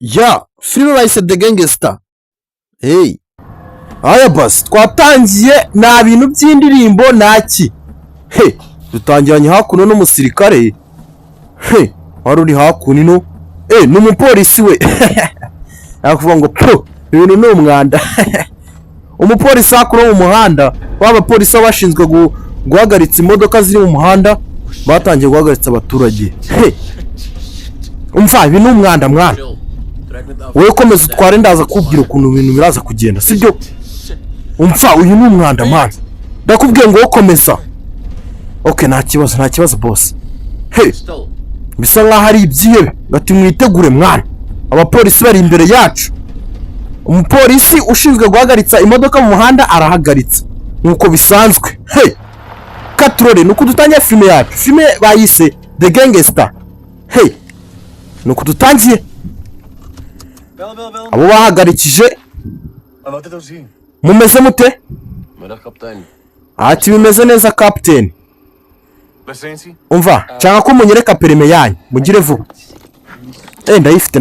Ya filime bayise The Gangster. Hey, aya basi twatangiye nta bintu by'indirimbo naki. He, dutangiranye hakuno n'umusirikare. He, wari uri hakuno. N'umupolisi we. Akuvuga ngo po ibintu ni umwanda. Umupolisi hakuno mu muhanda, w'abapolisi bashinzwe guhagaritsa imodoka ziri mu muhanda, batangiye guhagaritsa abaturage. He, umva ibintu ni umwanda mwana. Wowe komeza utware ndaza kubwira ukuntu ibintu biraza kugenda sibyo umfa uyu ni umwanda man ndakubwiye ngo komeza. Okay, nta kibazo boss. Hey, bisa nkaho ari ibyihebe ngati mwitegure mwana, abapolisi bari imbere yacu. Umupolisi ushinzwe guhagaritsa imodoka mu muhanda arahagaritsa nkuko bisanzwe. Hey, katurore nuko dutangiye filime yacu, filime bayise The Gangster. Hey, nuko dutangiye abo bahagarikije. Mumeze mute? Ati bimeze neza captain. Umva cyangwa ko munyereka perime yanyu mugire vuba. Ndayifite.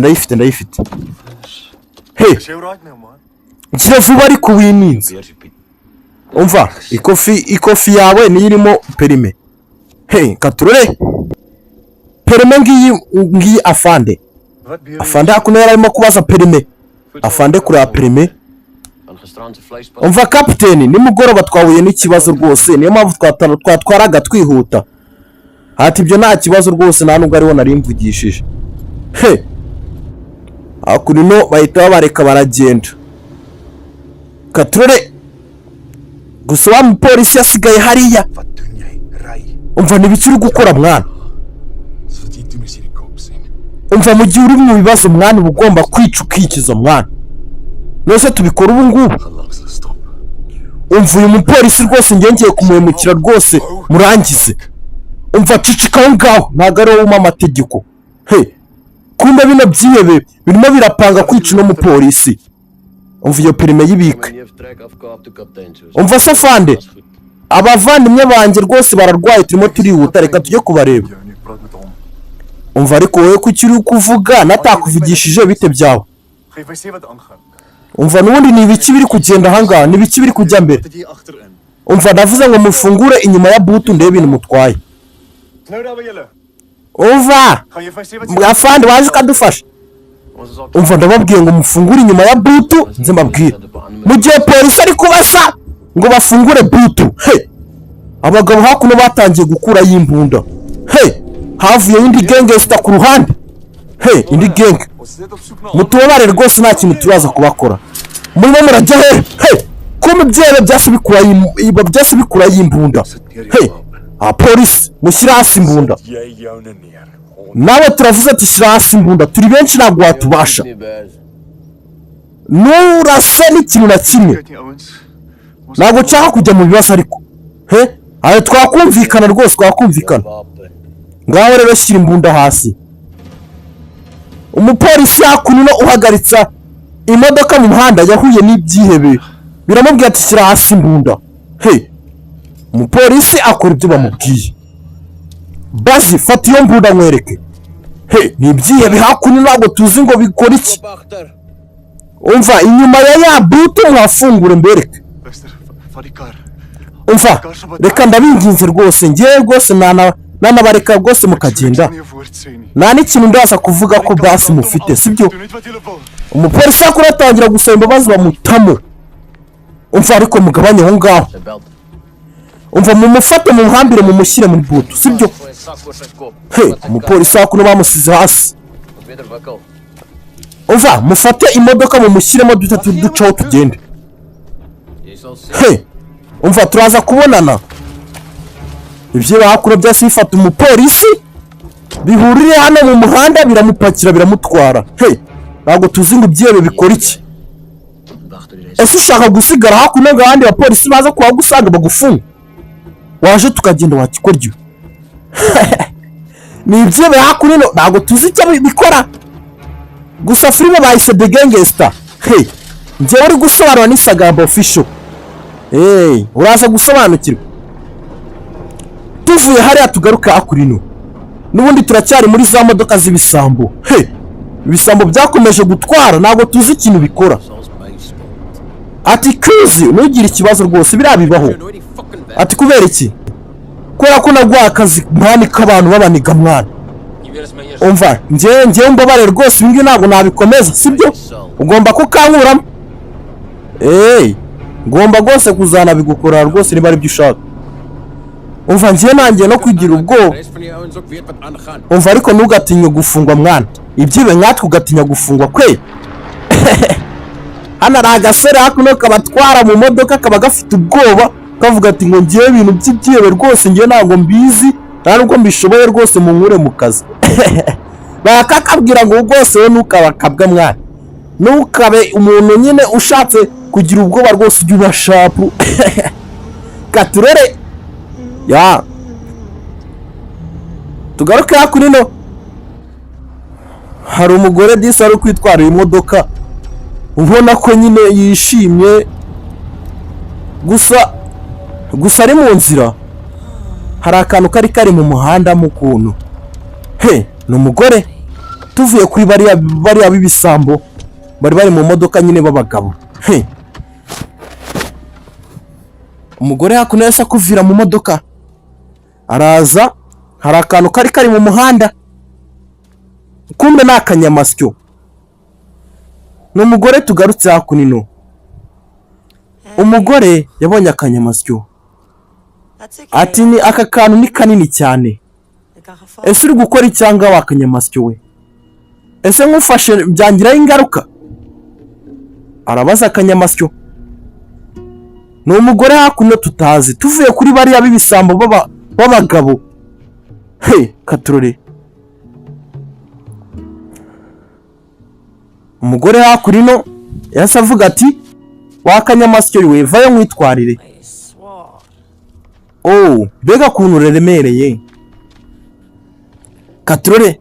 Hey, ngire vuba ariko wininze. Umva ikofi yawe ni irimo perime. Hey, katurore perime ngiyi afande. Afande hakuno yararimo kubaza perime. Afande kuri perime. Umva captain, nimugoroba twahuye n'ikibazo rwose, niyo mpamvu twatwaraga twihuta. Ati ibyo nta kibazo rwose, nta nubwo ariho nari mvugishije. He, hakuno bahita bareka baragenda. Katurore gusa wa mupolisi yasigaye hariya. Umva nibiki uri gukora mwana? Umva mu gihe uri mu bibazo mwana uba ugomba kwica ukikiza mwana. Nose tubikora ubu ngubu. Umva uyu mupolisi rwose ngengeye kumuhemukira rwose murangize. Umva cicikaho ngaho ntago ari wowe amategeko. He, kumbe bino byihebe birimo birapanga kwica no mupolisi. Umva iyo perime yibika. Umva safande abavandimwe banjye rwose bararwaye, turimo turihuta, reka tujye kubareba. Umva ariko wowe ko ukiri kuvuga natakuvugishije bite byawe. Umva nubundi ni ibiki biri kugenda hanga, ni ibiki biri kujya mbere. Umva ndavuze ngo mufungure inyuma ya butu ndebe ibintu mutwaye. Umva mwafandi waje ukadufasha. Umva ndababwiye ngo mufungure inyuma ya butu nze mbabwire. Mu gihe polisi ari kubasa ngo bafungure butu. He, abagabo hakuno batangiye gukura y'imbunda. He, havuye indi gangster ku ruhande. He, indi gang. Mutubabare rwose nta kintu turaza kubakora. Murimo murajya he? He, kuma byere byase bikura y'imbunda. He, polisi mushyira hasi imbunda. Nawe turavuze ati shyira hasi imbunda, turi benshi ntabwo watubasha. Nurase n'ikintu na kimwe. Ntabwo nshaka kujya mu bibazo ariko. He, ayo twakumvikana rwose twakumvikana. Ngaho rero shyira imbunda hasi. Umupolisi hakuno uhagaritsa imodoka mu muhanda yahuye n'ibyihebe, biramubwira ati shyira hasi imbunda. He, umupolisi akora ibyo bamubwiye. Bazi fata iyo mbunda nkwereke. He, ni ibyihebe hakuno ntabwo tuzi ngo bikora iki. Umva inyuma ya buto mwafungure mbereke. Umva reka ndabinginze rwose, ngiye rwose nanabareka rwose mukagenda. Nta n'ikintu ndaza kuvuga ko basi mufite sibyo. Umupolisi akuratangira gusaba imbabazi bamutamo. Umva ariko mugabanye aho ngaho. Umva mumufate mu muhambire mumushyire muri butu sibyo. He, umupolisi hakuno bamusize hasi. Umva mufate imodoka mumushyiremo dutatu ducaho tugende. He, umva turaza kubonana. Ibyo bakura byose bifata umupolisi bihurire hano mu muhanda biramupakira biramutwara. He, ntabwo tuzi ngo ibyebe bikora iki. Ese ushaka gusigara hakuno ngabandi abapolisi baza kuhagusanga bagufunga? Waje tukagenda wakikoryo. Ni ibyebe hakuno ntabwo tuzi icyo bikora. Gusa filime bayise The Gangster. He, njyewe uri gusobanura ni sagamba official. Hey, uraza gusobanukirwa. Tuvuye hariya tugaruka hakurino. Nubundi turacyari muri za modoka z'ibisambo. He, ibisambo byakomeje gutwara ntabwo tuzi ikintu bikora. Ati kuzi ntugire ikibazo rwose biriya bibaho. Ati kubera iki? Kubera ko naguha akazi mwani k'abantu babaniga mwana. Umva njye mbabare rwose ibingi ntabwo nabikomeza sibyo? Ugomba kukankuramo. Ngomba rwose kuzana bigukora rwose niba ari byo ushaka. Umva njye nanjye no kugira ubwoba. Umva ariko ntugatinye gufungwa mwana. Ibyibe nkatwe ugatinya gufungwa kwe. Hano ari agasore hakuno kabatwara mu modoka kaba gafite ubwoba kavuga ati ngo ngiye ibintu by'ibyibe rwose ngiye ntabwo mbizi nta nubwo mbishoboye rwose mu nkure mu kazi. Bakakabwira ngo rwose we ntukabakabwa mwana. Ntukabe umuntu nyine ushatse kugira ubwoba rwose ujye uba shapu. Katurere ya tugaruke hakuno. Hari umugore disi ari kwitwara imodoka ubona ko nyine yishimye gusa ari mu nzira hari akantu kari mu muhanda mu kuntu. Ni umugore tuvuye kuri bariya b'ibisambo bari mu modoka nyine b'abagabo. Umugore hakuno yasa kuvira mu modoka araza hari akantu kari mu muhanda kumbe ni akanyamasyo. Ni umugore tugarutse hakuno. Umugore yabonye akanyamasyo ati ni aka kantu ni kanini cyane. Ese uri gukora icyanga wakanyamasyo we? Ese nkufashe byangiraho ingaruka? Arabaza akanyamasyo. Ni umugore hakuno tutazi tuvuye kuri bariya b'ibisambo b'abagabo. Katurore umugore hakurino yasa avuga ati wakanyamasyo we vayo mwitwarire. Bega kuntu reremereye. Katurore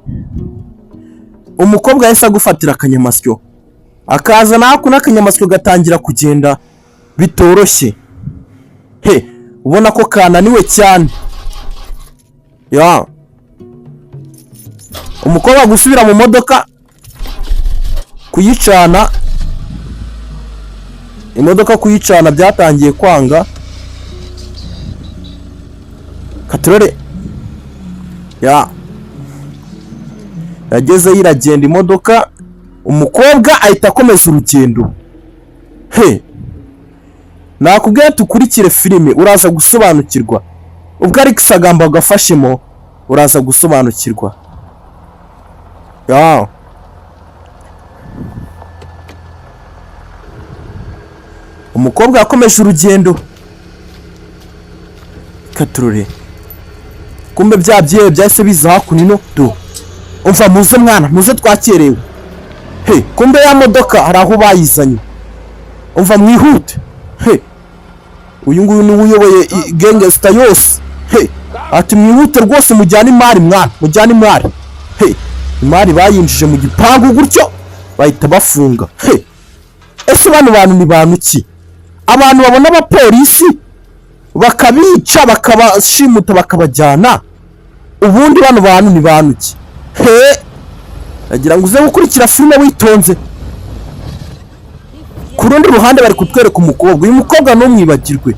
umukobwa yasa gufatira akanyamasyo akazana hakuno akanyamasyo gatangira kugenda bitoroshye. Ubona ko kananiwe cyane. Umukobwa gusubira mu modoka kuyicana imodoka kuyicana byatangiye kwanga. Katurore yageze yiragenda imodoka umukobwa ahita akomeza urugendo. Nakubwiye tukurikire filime uraza gusobanukirwa ubwo ari sagamba gafashemo uraza gusobanukirwa. Umukobwa yakomeje urugendo. Katurore kumbe bya byiye byahise biza hakuno. Umva muze mwana muze twakerewe. Kumbe ya modoka hari aho bayizanye. Umva mwihute. Uyu nguyu ni uyoboye gangsta yose. Ati mwihute rwose mujyane imari mwana mujyane imari. Imari bayinjije mu gipangu gutyo bahita bafunga. Ese bano bantu ni bantu ki? Abantu babona abapolisi bakabica bakabashimuta bakabajyana ubundi bano bantu ni bantu ki? Agira ngo uze gukurikira filime witonze. Ku rundi ruhande bari kutwereka umukobwa. Uyu mukobwa numwibagirwe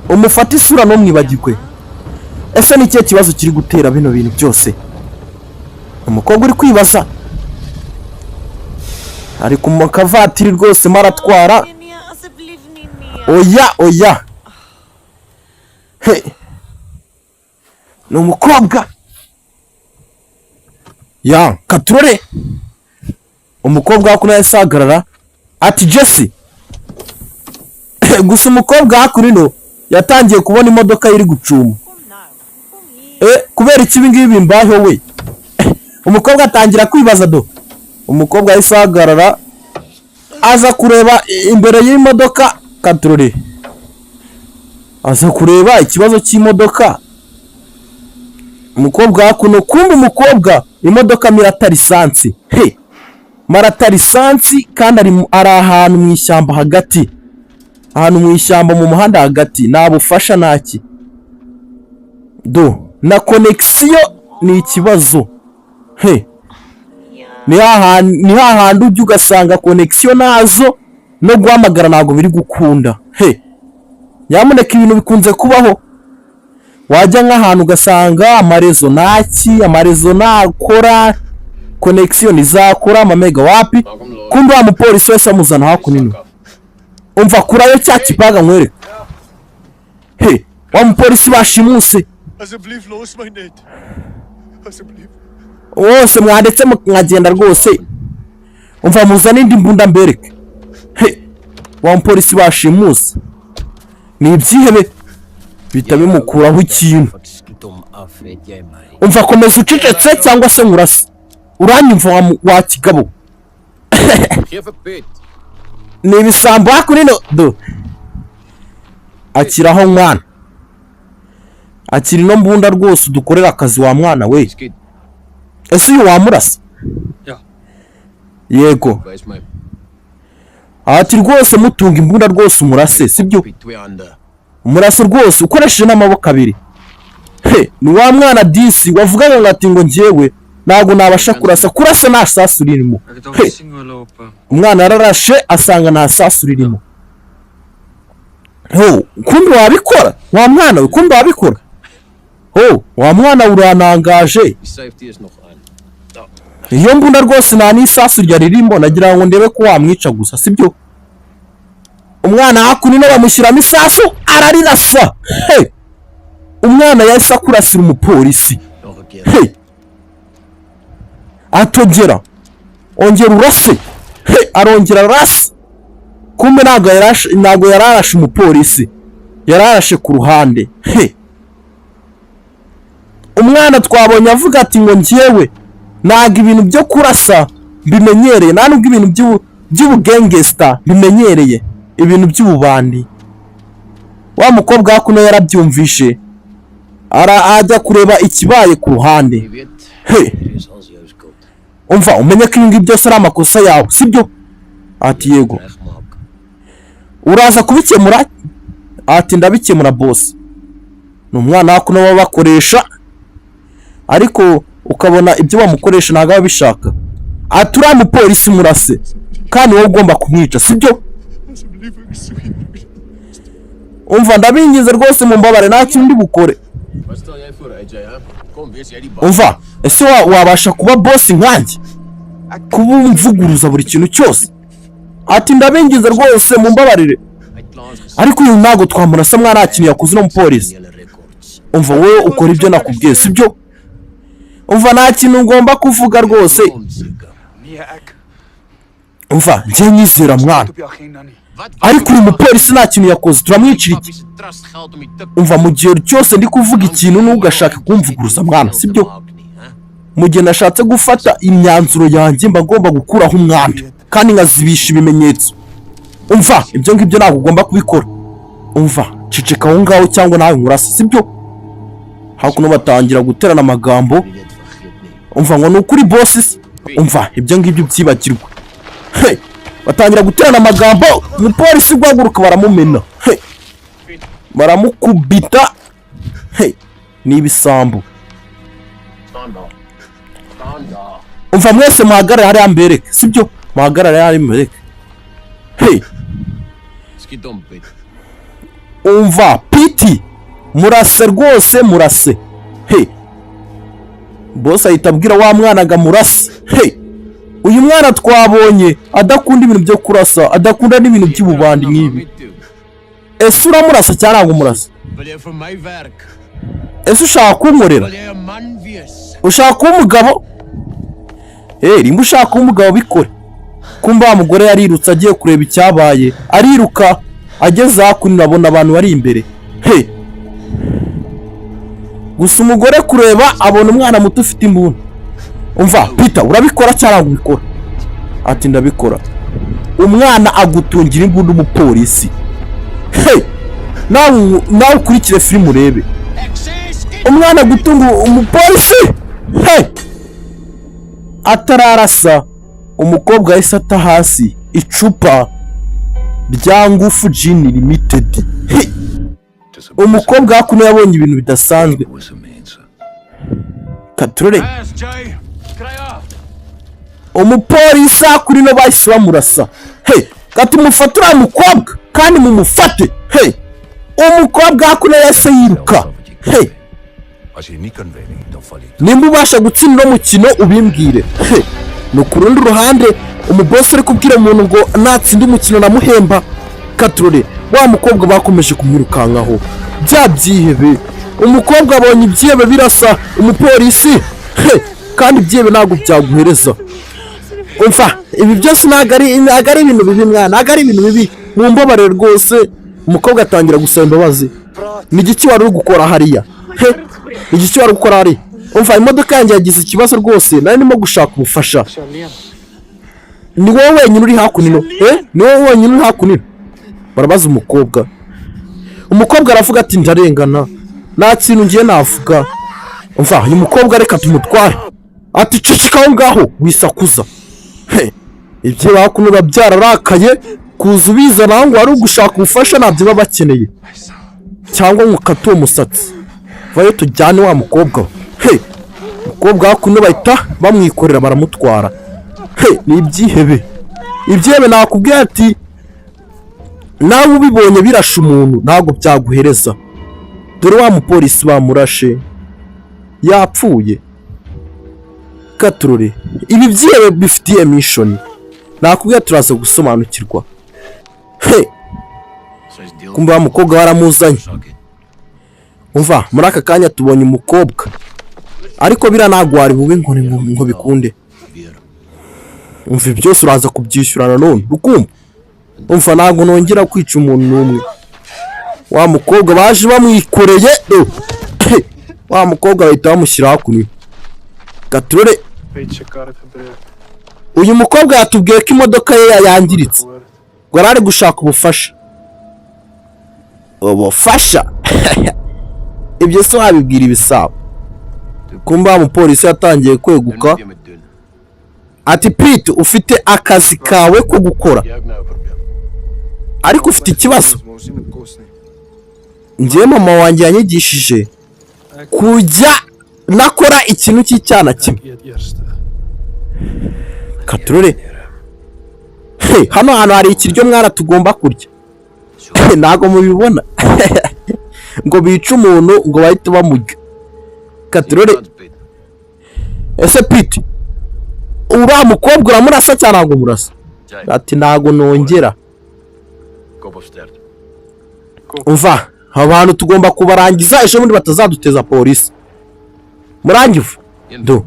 umufata isura numwibagirwe. Ese ni ikihe kibazo kiri gutera bino bintu byose? Umukobwa uri kwibaza ari ku makavatiri rwose maratwara. Oya ni umukobwa. Katurore umukobwa hakuno yasagarara ati Jesse. Gusa umukobwa hakuno yatangiye kubona imodoka iri gucuma. Kubera iki ibingibi bimbaho we? Umukobwa atangira kwibaza umukobwa yasagarara aza kureba imbere y'imodoka. Katurore aza kureba ikibazo cy'imodoka. Umukobwa hakuno kumbe umukobwa imodoka miratari lisansi. Maratari lisansi kandi ari ahantu mu ishyamba hagati. Ahantu mu ishyamba mu muhanda hagati nabufasha naki. Na connection ni ikibazo. ni hahandi ujya ugasanga connection nazo no guhamagara ntabwo biri gukunda. Nyamuneka ibintu bikunze kubaho, wajya nk'ahantu ugasanga amarezo nakora, connection izakora amamega wapi, kumbe wa mupolisi wese amuzana hakunini. Umva kurayo cya kipaga nkwereka. Wa mupolisi bashimuse. Wose mwandetse mwagenda rwose. Umva muzana indi mbunda mbereke. Wa mupolisi bashimuse. Ni ibyihebe bita bimukuraho ikintu. Umva komeza ucecetse cyangwa se ngurase. Uranyumva wa kigabo. Ni ibisambo hakunino do. Akiraho mwana. Akiri no mbunda rwose dukorera akazi wa mwana we. Ese uyu wamurasa? Yego. Ati rwose mutunga imbunda rwose umurase sibyo? Umurase rwose ukoresheje n'amaboko abiri. Ni wa mwana disi wavugaga ngati ngo njyewe ntago nabasha kurasa nta sasu ririmo. Umwana yararashe asanga nta sasu ririmo. Kumbe wabikora wa mwana we, kumbe wabikora. Wa mwana uranangaje. Iyo mbunda rwose nta n'isasu rya ririmo, nagira ngo ndebe ko wamwica gusa sibyo? Umwana hakunino bamushyiramo isasu ararirasa. Umwana yahise akurasira umupolisi. Atogera ongera urase. Arongera arasa. Kumbe ntago yararashe umupolisi, yararashe ku ruhande. Umwana twabonye avuga ati ngo njyewe ntago ibintu byo kurasa bimenyereye, nta nubwo ibintu by'ubugengesta bimenyereye, ibintu by'ububandi. Wa mukobwa hakuno yarabyumvishe ajya kureba ikibaye ku ruhande. Umva umenye ko ibi byose ari amakosa yawe sibyo? Ati yego. Uraza kubikemura? Ati ndabikemura boss. Ni umwana hakuno baba bakoresha, ariko ukabona ibyo bamukoresha ntago abishaka. Ati uriya mupolisi murase kandi wowe ugomba kumwica sibyo? Umva ndabingize rwose mumbabare nta kindi bukore. Umva ese wabasha kuba boss nkanjye, kuba umvuguruza buri kintu cyose? Ati ndabingize rwose mumbabarire, ariko uyu ntago twamurasa mwana nta kintu yakoze no mupolisi. Umva wowe ukora ibyo nakubwiye sibyo? Umva nta kintu ngomba kuvuga rwose. Umva njye nyizera mwana, ariko uyu mupolisi nta kintu yakoze, turamwicira iki? Umva mu gihe cyose ndi kuvuga ikintu n'ugashaka kumvuguruza mwana sibyo? Mu gihe nashatse gufata imyanzuro yanjye mba ngomba gukuraho umwanda kandi nkazibisha ibimenyetso. Umva ibyo ngibyo ntabwo ugomba kubikora. Umva ceceka aho ngaho cyangwa nawe ngurasa sibyo? Hakuno batangira guterana amagambo. Umva ngo nukuri bosses. Umva ibyo ngibyo byibagirwa. Batangira guterana amagambo, umupolisi guhaguruka baramumena. Baramukubita. Ni ibisambo. Umva mwese muhagarare hariya mbereke sibyo? Muhagarare hariya mbereke. Umva piti murase rwose murase. Boss ahita abwira wa mwana aga murase. Uyu mwana twabonye adakunda ibintu byo kurasa, adakunda n'ibintu by'ububandi nk'ibi. Ese uramurasa cyangwa ntabwo umurasa? Ese ushaka kumurera? Ushaka kuba umugabo? Rimwe ushaka kuba umugabo bikore. Kumba wa mugore yarirutse agiye kureba icyabaye, ariruka ageze hakuno abona abantu bari imbere. Gusa umugore kureba abona umwana muto ufite imbunda. Umva Peter urabikora cyangwa ubikora? Ati ndabikora. Umwana agutungira imbunda umupolisi. Nawe ukurikire film urebe. Umwana gutunga umupolisi. Atararasa umukobwa yahise ata hasi icupa rya ngufu Gin Limited. Umukobwa hakuno yabonye ibintu bidasanzwe. Katurore. umupolisi kuri no bahise bamurasa. Kati mufate uriya mukobwa kandi mumufate. Umukobwa hakuno yahise yiruka. Nimba ubasha gutsinda umukino ubimbwire. No ku rundi ruhande umubosi ari kubwira umuntu ngo natsinda umukino namuhemba. Katurore wa mukobwa bakomeje kumwirukankaho. Byabyihebe. Umukobwa abonye ibyebe birasa umupolisi. Kandi ibyebe ntabwo byaguhereza. Umva ibi byose ntabwo ari ibintu bibi mwana, ntabwo ari ibintu bibi. Mumbabare rwose. Umukobwa atangira gusaba imbabazi. Ni igiki wari uri gukora hariya? Ni igiki wari gukora hariya? Umva imodoka yanjye yagize ikibazo rwose, nari ndimo gushaka ubufasha. Ni wowe wenyine uri hakuno? Ni wowe wenyine uri hakuno? Barabaza umukobwa. Umukobwa aravuga ati ndarengana. Nta kintu ngiye navuga. Umva uyu mukobwa reka tumutware. Ati ceceka ngaho wisakuza. Ibyo bakuno babyararakaye kuza ubiza naho ngo ari ugushaka ubufasha nabyo baba bakeneye. Cyangwa ngukate uwo musatsi. Vayo tujyane wa mukobwa. Umukobwa hakuno bahita bamwikorera baramutwara. Ni ibyihebe. Ibyihebe nakubwiye ati nawe ubibonye birasha umuntu ntabwo byaguhereza. Dore wa mupolisi bamurashe yapfuye. Katurore ibi byihebe bifitiye mission. Nakubwiye turaza gusobanukirwa. Kumva wa mukobwa baramuzanye. Umva muri aka kanya tubonye umukobwa. Ariko biranagwari bube ngo bikunde. Umva byose uraza kubyishyurana none. Ukumva? Umva ntabwo nongera kwica umuntu n'umwe. Wa mukobwa baje bamwikoreye. Wa mukobwa bahita bamushyira hakuno. Katurore uyu mukobwa yatubwiye ko imodoka ye yangiritse. Ngo arari gushaka ubufasha. Ubufasha? Ibyo se wabibwira ibisabo. Kumba umupolisi yatangiye kweguka. Ati Pete ufite akazi kawe ko gukora. Ariko ufite ikibazo. Ngiye mama wanjye yanyigishije kujya nakora ikintu cy'icyana kimwe. Katurore hano hano hari ikiryo mwana tugomba kurya. Ntago mubibona. Ngo bica umuntu ngo bahite bamurya. Katurore ese Pete uriya mukobwa uramurasa cyangwa ntabwo murasa? Ati ntago nongera. Umva abantu tugomba kubarangiza ejo bundi batazaduteza polisi. Murangivu do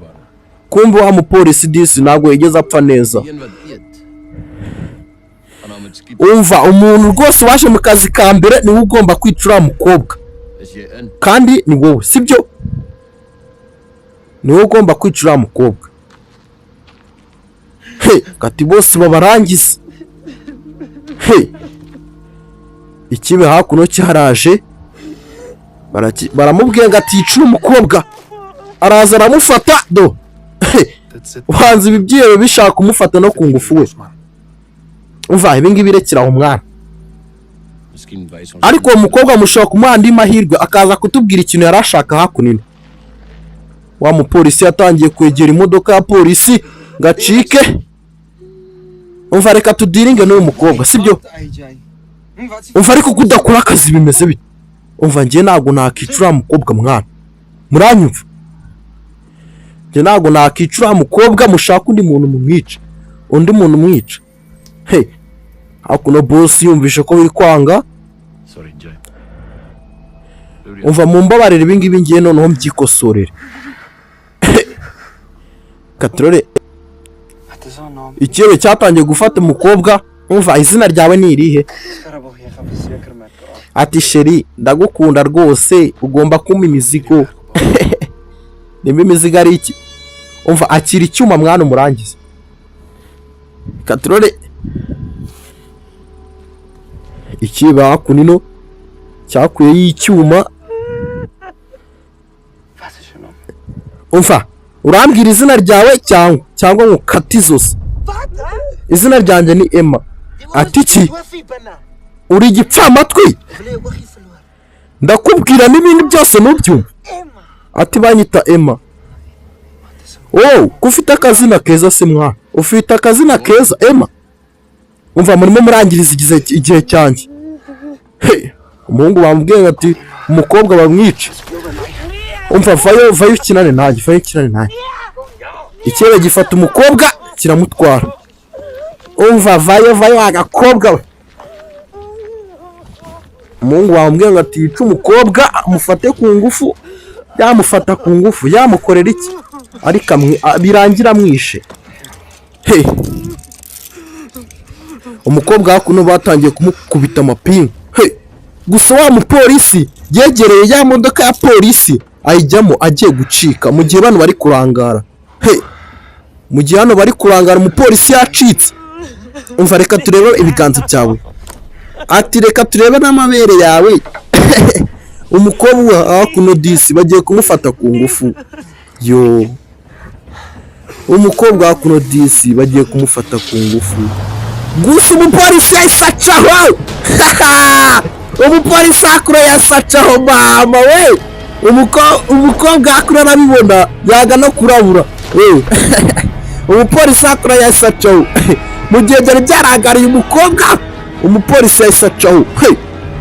kumva wa mupolisi disi ntabwo yigeze apfa neza. Umva umuntu rwose waje mu kazi ka mbere niwe ugomba kwicura mukobwa. Kandi ni wowe sibyo? Niwe ugomba kwicura mukobwa. Kati bose babarangiza. Ikibe hakuno cyaraje. Baramubwiye ngo aticura umukobwa. Araza aramufata do. Uhanze ibibyiye bishaka kumufata no ku ngufu we. Umva ibi ngibi birekira aho mwana. Ariko uwo mukobwa mushaka kumuha andi mahirwe akaza kutubwira ikintu yarashaka hakunino. Wa mupolisi yatangiye kwegera imodoka ya polisi ngacike. Umva reka tudiringe n'uwo mukobwa sibyo? Umva ariko kudakora akazi bimeze bite? Umva ngiye ntago nakicura mukobwa mwana. Muranyumva? Ngiye ntago nakicura mukobwa mushaka undi muntu mumwica. Undi muntu mwica. Hakuno boss yumvishe ko biri kwanga. Umva mumbabarire ibingibi ngiye noneho mbyikosorere. Katurore ikiwe cyatangiye gufata umukobwa. Umva izina ryawe ni irihe? Ati sheri ndagukunda rwose ugomba kumpa imizigo. Nimba imizigo ari iki? Umva akira icyuma mwana umurangize. Katurore ikiba hakunino cyakuye y'icyuma. Umva urambwira izina ryawe cyangwa ngukati zose. Izina ryanjye ni Emma. Ati ki? Uri igipfamatwi? Ndakubwira n'ibindi byose nubyumva. Ati banyita Emma. Oh, ko ufite akazina keza se mwana, ufite akazina keza Emma. Umva murimo murangiriza igihe cyanjye. Hey, umuhungu bamubwiye ati umukobwa bamwice. Umva vayo ukinane nanjye, ikirere gifata umukobwa kiramutwara. Umva vayo agakobwa we. Umuhungu bamubwiye ati yica umukobwa amufate ku ngufu, yamufata ku ngufu yamukorera iki, ariko birangira amwishe. Hey, umukobwa hakuno batangiye kumukubita amapingu. Hey, gusa wa mupolisi yegereye ya modoka ya polisi ayijyamo agiye gucika mu gihe bano bari kurangara. Hey, mu gihe hano bari kurangara umupolisi yacitse. Umva reka turebe ibiganza byawe, ati reka turebe n'amabere yawe. Umukobwa hakuno disi bagiye kumufata ku ngufu. Yo, umukobwa hakuno disi bagiye kumufata ku ngufu. Gusa umupolisi yasacaho. Umupolisi hakuno yasacaho mama we. Umukobwa hakuno arabibona yaga no kurabura. Umupolisi hakuno yasacaho. Mu gihe byari byaragariye umukobwa, umupolisi yasacaho. Hey,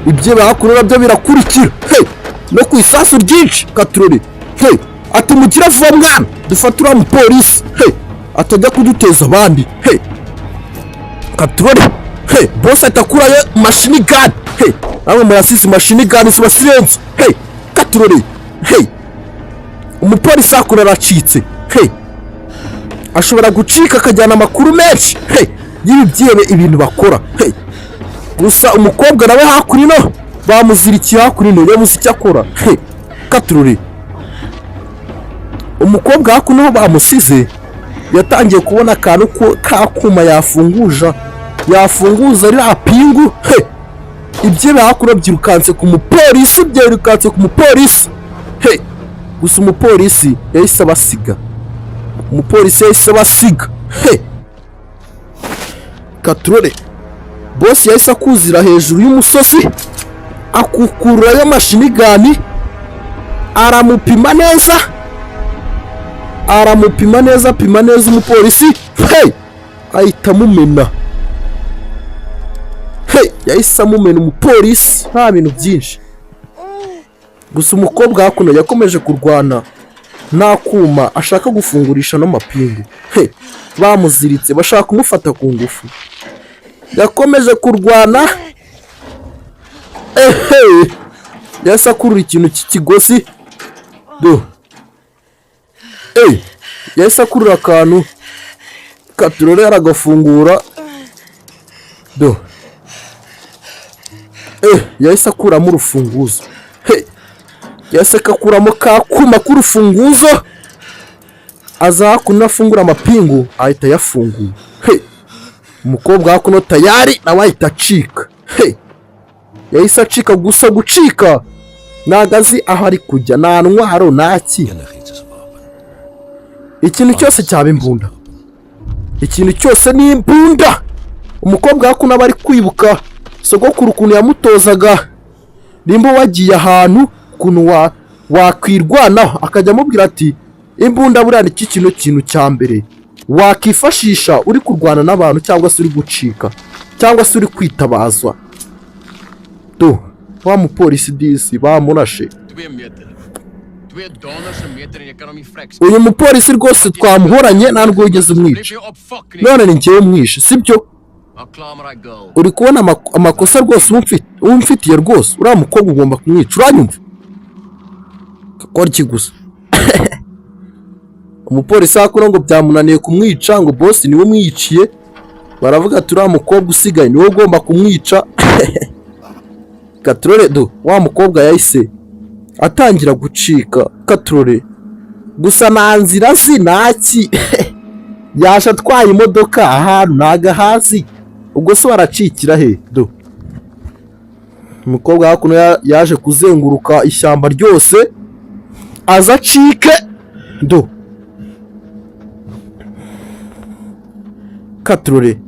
ibyo hakuno nabyo birakurikira. Hey, no ku isasu ryinshi katurore. Hey, ati mukira vuba mwana dufatura umupolisi. Hey, atajya kuduteza abandi. Hey, katurore. Hey, boss atakurayo machine gun. Hey, amwe murasisi machine gun si basirenze. Hey, katurore. Hey, umupolisi akura aracitse. Hey, ashobora gucika akajyana amakuru menshi. Hey, yibyebe ibintu bakora. Hey, gusa umukobwa nawe hakurino bamuzirikiye hakurino yabuze icyo akora. Hey, katurore. Umukobwa hakuno bamusize yatangiye kubona akantu kakuma yafunguza ari apingu. Hey, ibyo hakuno byirukanse ku mupolisi. Hey, gusa umupolisi yahise abasiga. Hey, katurore. Boss yahise akuzira hejuru y'umusozi akukururayo mashini gani aramupima neza umupolisi. Hey, ahita amumena. Hey, yahise amumena umupolisi nta bintu byinshi. Gusa umukobwa hakuno yakomeje kurwana nta kuma ashaka gufungurisha no mapingu. Hey, bamuziritse bashaka kumufata ku ngufu, yakomeje kurwana. Hey, yahise akurura ikintu cy'ikigozi. Do, hey, yahise akurura akantu katurore aragafungura. Do, yahise akuramo urufunguzo. Hey, yahise akakuramo kakuma k'urufunguzo aza hakuno afungura amapingu ahita yafungura. Hey, umukobwa hakuno tayari nawe ahita acika. Hey, yahise acika, gusa gucika nagazi aho ari kujya nta ntwaro naki. Ikintu cyose cyaba imbunda, ikintu cyose ni imbunda. Umukobwa hakuno aba ari kwibuka sogokuru ukuntu yamutozaga nimba wagiye ahantu ukuntu wakwirwanaho akajya amubwira ati imbunda buriya ni kintu cya mbere wakifashisha uri kurwana n'abantu cyangwa se uri gucika cyangwa se uri kwitabazwa. Do, wa mupolisi disi bamurashe. Uyu mupolisi rwose twamuhoranye nta nubwo wigeze umwica, none ni njyewe umwishe sibyo? Uri kubona amakosa rwose umfitiye rwose, uriya mukobwa ugomba kumwica, uranyumva? Kakora iki gusa? Umupolisi hakuno ngo byamunaniye kumwica, ngo boss niwe umwiciye, baravuga ati uriya mukobwa usigaye niwe ugomba kumwica. Katurore. Do, wa mukobwa yahise atangira gucika katurore, gusa nta nzira naki. Yaje atwaye imodoka ahantu naga hasi, ubwo se waracikira he? Do, umukobwa hakuno yaje kuzenguruka ishyamba ryose aza acike. Do, katurore.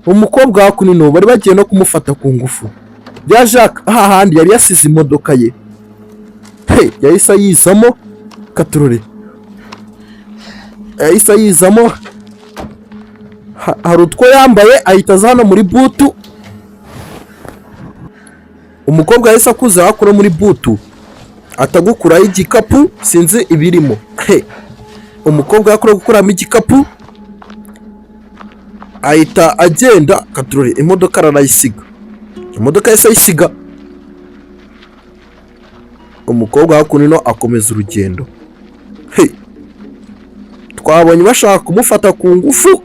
Umukobwa hakuno bari bagiye no kumufata ku ngufu, yaje hahandi yari yasize imodoka ye. Hey, yahise yizamo katurore. yahise ayizamo, hari utwo yambaye ahita aza hano muri butu. Umukobwa yahise akuze hakuno muri butu atagukuraho igikapu, sinzi ibirimo. Umukobwa yakora gukuramo igikapu ahita agenda. Katurore imodoka arayisiga, imodoka yahise ayisiga. Umukobwa hakuno akomeza urugendo. Twabonye bashaka kumufata ku ngufu,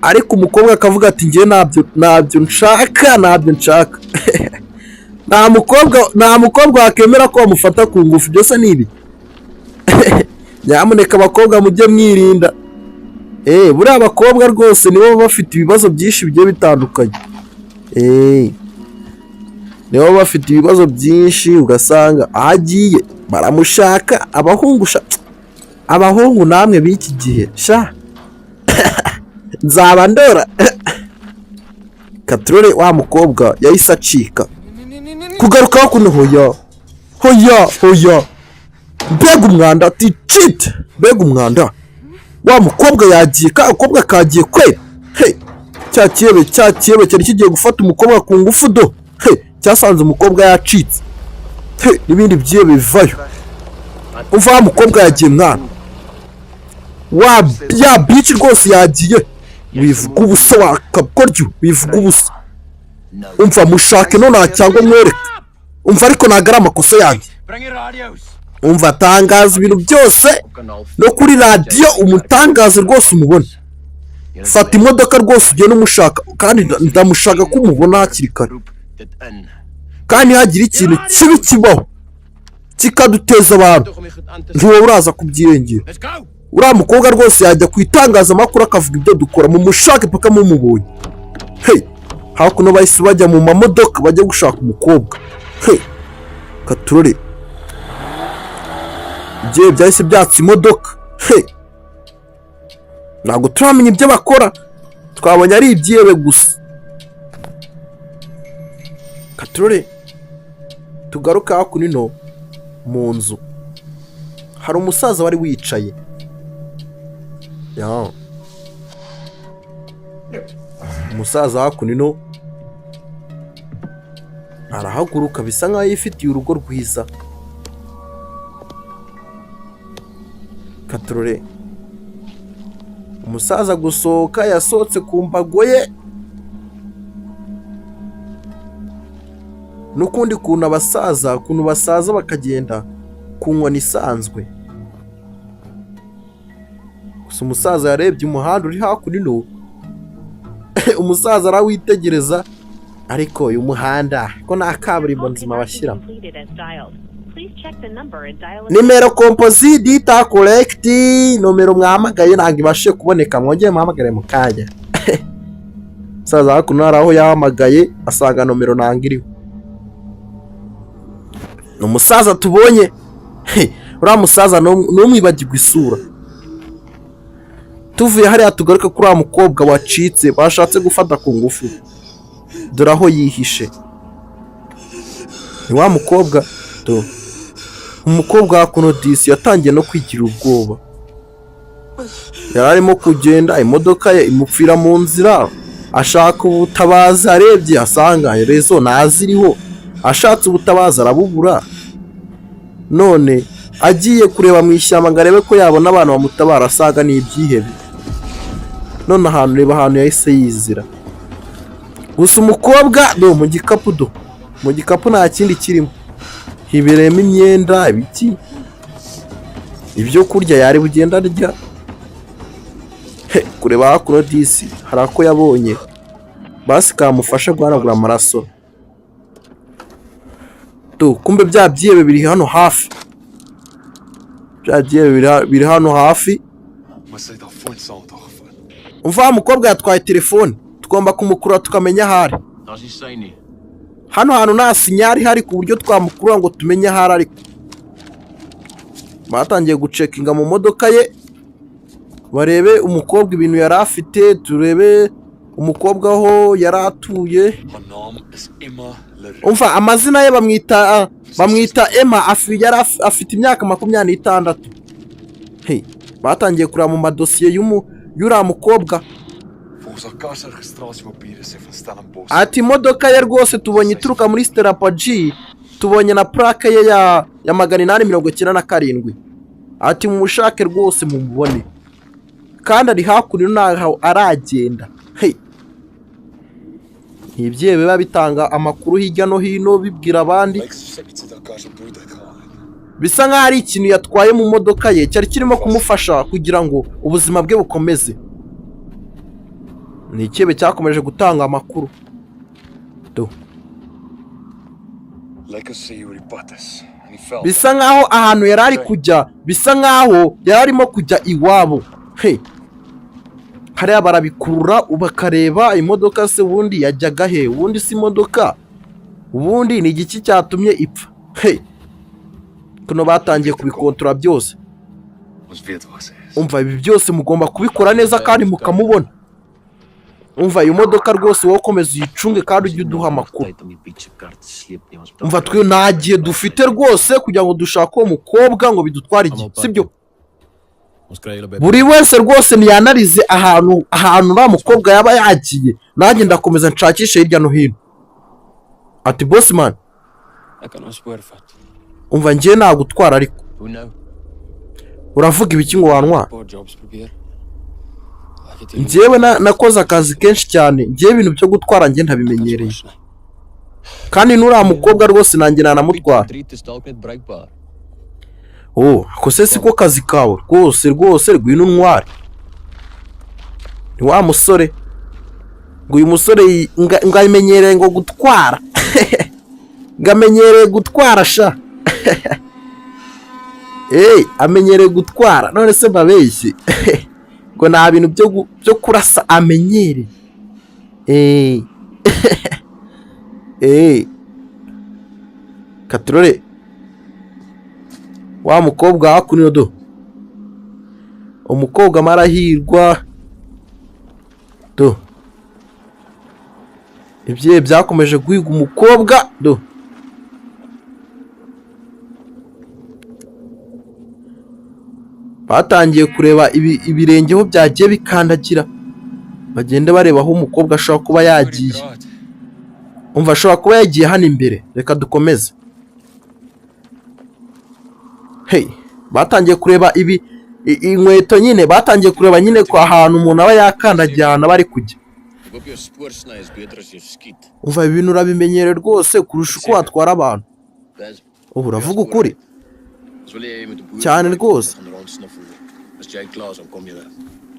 ariko umukobwa akavuga ati ngiye ntabyo nshaka. nta mukobwa wakemera ko bamufata ku ngufu. Byose ni ibi. Nyamuneka abakobwa mujye mwirinda. Buriya abakobwa rwose nibo bafite ibibazo byinshi bigiye bitandukanye. Nibo bafite ibibazo byinshi, ugasanga ahagiye baramushaka. Abahungu namwe b'iki gihe sha nzaba ndora. Katurore wa mukobwa yahise acika. Kugaruka hakuno hoya. Mbega umwanda ati cheat. Mbega umwanda. Wa mukobwa yagiye, akobwa kagiye kwera. Cya kiyebe cyari kigiye gufata umukobwa ku ngufu do. Cyasanze umukobwa yacitse. N'ibindi byiyebe bivayo. Umva wa mukobwa yagiye mwana. Ya bitch rwose yagiye. Wivuga ubusa wakakoryo, wivuga ubusa. Umva mushake none cyangwa mwereke. Umva ariko nagara amakosa yanjye. Umva tangaza ibintu byose no kuri radio umutangaze rwose umubone. Fata imodoka rwose ugende umushaka, kandi ndamushaka ko umubona hakiri kare. Kandi hagira ikintu kibi kibaho kikaduteza abantu, ntiwe uraza kubyirengera. Uriya mukobwa rwose yajya kwitangaza amakuru akavuga ibyo dukora, mu mushake paka mumubonye. Hakuno bahise bajya mu mamodoka bajya gushaka umukobwa. Katurore igihe byahise byatsa imodoka. Ntabwo turamenya ibyo bakora, twabonye ari ibyiyebe gusa. Katurore tugaruka hakuno mu nzu, hari umusaza wari wicaye. Umusaza hakuno arahaguruka bisa nkaho yifitiye urugo rwiza. Katurore umusaza gusohoka yasohotse ku mbago ye. N'ukundi kuntu basaza bakagenda ku nkoni isanzwe. Gusa umusaza yarebye umuhanda uri hakuno. Umusaza arawitegereza, ariko uyu muhanda ko nta kaburimbo nzima bashyiramo. Nimero composite dita correct, nomero mwamagaye ntabwo ibashe kuboneka, mwongeye muhamagare mu kanya. Umusaza hakuno hari aho yahamagaye asanga nomero ntabwo iriho. Ni umusaza tubonye. Uriya musaza numwibagirwa isura. Tuvuye hariya tugaruka kuri wa mukobwa wacitse bashatse gufata ku ngufu. Dore aho yihishe. Ni wa mukobwa do. Umukobwa hakuno disi yatangiye no kwigira ubwoba. Yari arimo kugenda, imodoka ye imupfira mu nzira. Ashaka ubutabazi, arebye asanga rezo naziriho. Ashatse ubutabazi arabubura. None agiye kureba mu ishyamba ngo arebe ko yabona abantu bamutabara, asaga n'ibyihebe. None ahantu reba ahantu yahise yizira. Gusa umukobwa do mu gikapu do. Mu gikapu nta kindi kirimo. Hibereyemo imyenda, ibiki, ibyo kurya yari bugenda arya. Kureba hakuno disi hari ako yabonye basi kamufasha guhanagura amaraso. Kumbe bya byiyebe biri hano hafi. Bya byiyebe biri hano hafi. Umva mukobwa yatwaye telefone, tugomba kumukura tukamenya ahari. Hano hantu nta sinyari hari ku buryo twamukura ngo tumenye ahari, ariko batangiye gucekinga mu modoka ye barebe umukobwa ibintu yari afite, turebe umukobwa aho yari atuye. Umva amazina ye bamwita Emma, yari afite imyaka 26. batangiye kureba mu madosiye y'uriya mukobwa. Ati imodoka ye rwose tubonye ituruka muri Sterapaji, tubonye na plaque ye ya 897. Ati mumushake rwose mumubone, kandi ari hakuno naho aragenda. Hey, ibye biba bitanga amakuru hirya no hino bibwira abandi, bisa nkaho ari ikintu yatwaye mu modoka ye cyari kirimo kumufasha kugira ngo ubuzima bwe bukomeze. Ni ikibe cyakomeje gutanga amakuru. Bisa nkaho ahantu yari ari kujya, bisa nkaho yari arimo kujya iwabo. Hey, hariya barabikurura bakareba imodoka se ubundi yajyaga he, ubundi si imodoka, ubundi ni igiki cyatumye ipfa. Hey, kuno batangiye kubikontora byose. Umva ibi byose mugomba kubikora neza kandi mukamubona. Umva iyo modoka rwose wowe komeza uyicunge kandi ujye uduha amakuru. Umva twe nagiye dufite rwose kugira ngo dushake uwo mukobwa ngo bidutware igihe, sibyo? Buri wese rwose niyanarize ahantu uriya mukobwa yaba yagiye, nanjye ndakomeza nshakishe hirya no hino. Ati boss man, umva njye nagutwara ariko uravuga ibiki ngo wantwara? Njyewe nakoze akazi kenshi cyane, njyewe ibintu byo gutwara njye ntabimenyereye, kandi n'uriya mukobwa rwose nanjye nanamutwara. Ako se siko kazi kawe rwose rwino ntware. Ni wa musore ngo uyu musore ngamenyereye ngo gutwara ngamenyereye gutwara sha. Amenyereye gutwara, none se mbabeshye ngo nta bintu byo kurasa amenyereye. Katurore wa mukobwa hakuno umukobwa marahirwa ibye byakomeje guhiga umukobwa batangiye kureba ibirengeho byagiye bikandagira, bagende bareba aho umukobwa ashobora kuba yagiye. Umva ashobora kuba yagiye hano imbere, reka dukomeze. Hey, batangiye kureba inkweto nyine, batangiye kureba nyine ko ahantu umuntu aba yakandagiye ahantu bari kujya. Umva ibintu urabimenyere rwose kurusha uko watwara abantu. Ubu uravuga ukuri cyane rwose.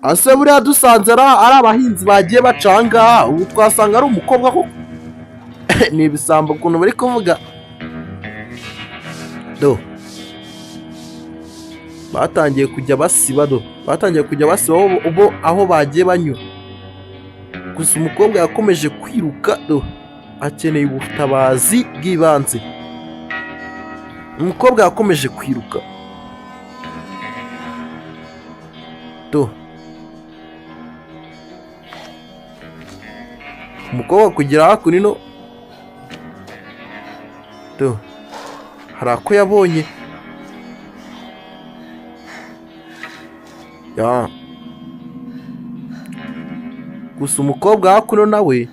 Ase buriya dusanze ari abahinzi bagiye bacanga, ubu twasanga ari umukobwa koko. Ni ibisambo ukuntu bari kuvuga. Batangiye kujya basiba aho bagiye banyura. Gusa umukobwa yakomeje kwiruka akeneye ubutabazi bw'ibanze. Umukobwa yakomeje kwiruka. Umukobwa kugira hakuno hari ako yabonye. Gusa umukobwa hakuno nawe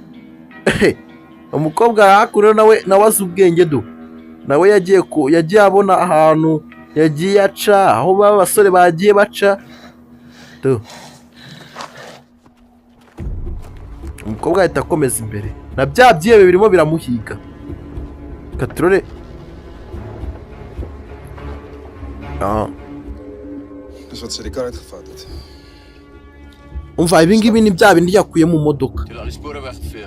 nawe azi ubwenge nawe yagiye abona ahantu yagiye aca, aho baba basore bagiye baca. Umukobwa ahita akomeza imbere, na bya byebe birimo biramuhiga. Katurore umva ibi ngibi ni bya bindi yakuye mu modoka.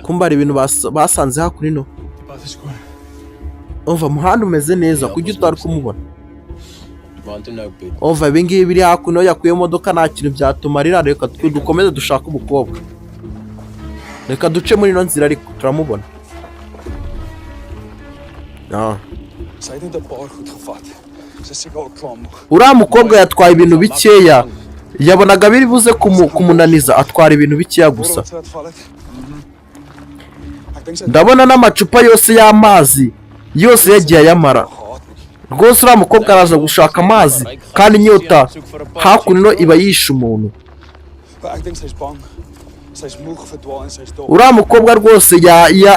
Kumva ari ibintu basanze hakuno. Umva muhanda umeze neza kujya utari kumubona. Umva ibi ngibi biri hakuno yakuye mu modoka nta kintu byatumarira. Reka dukomeze dushaka umukobwa, reka duce muri ino nzira ariko turamubona. Uriya mukobwa yatwaye ibintu bikeya, yabonaga biri buze kumunaniza, atwara ibintu bikeya gusa. Ndabona n'amacupa yose y'amazi yose yagiye ayamara. rwose uriya mukobwa araza gushaka amazi kandi inyota hakuno iba yishe umuntu. Uriya mukobwa rwose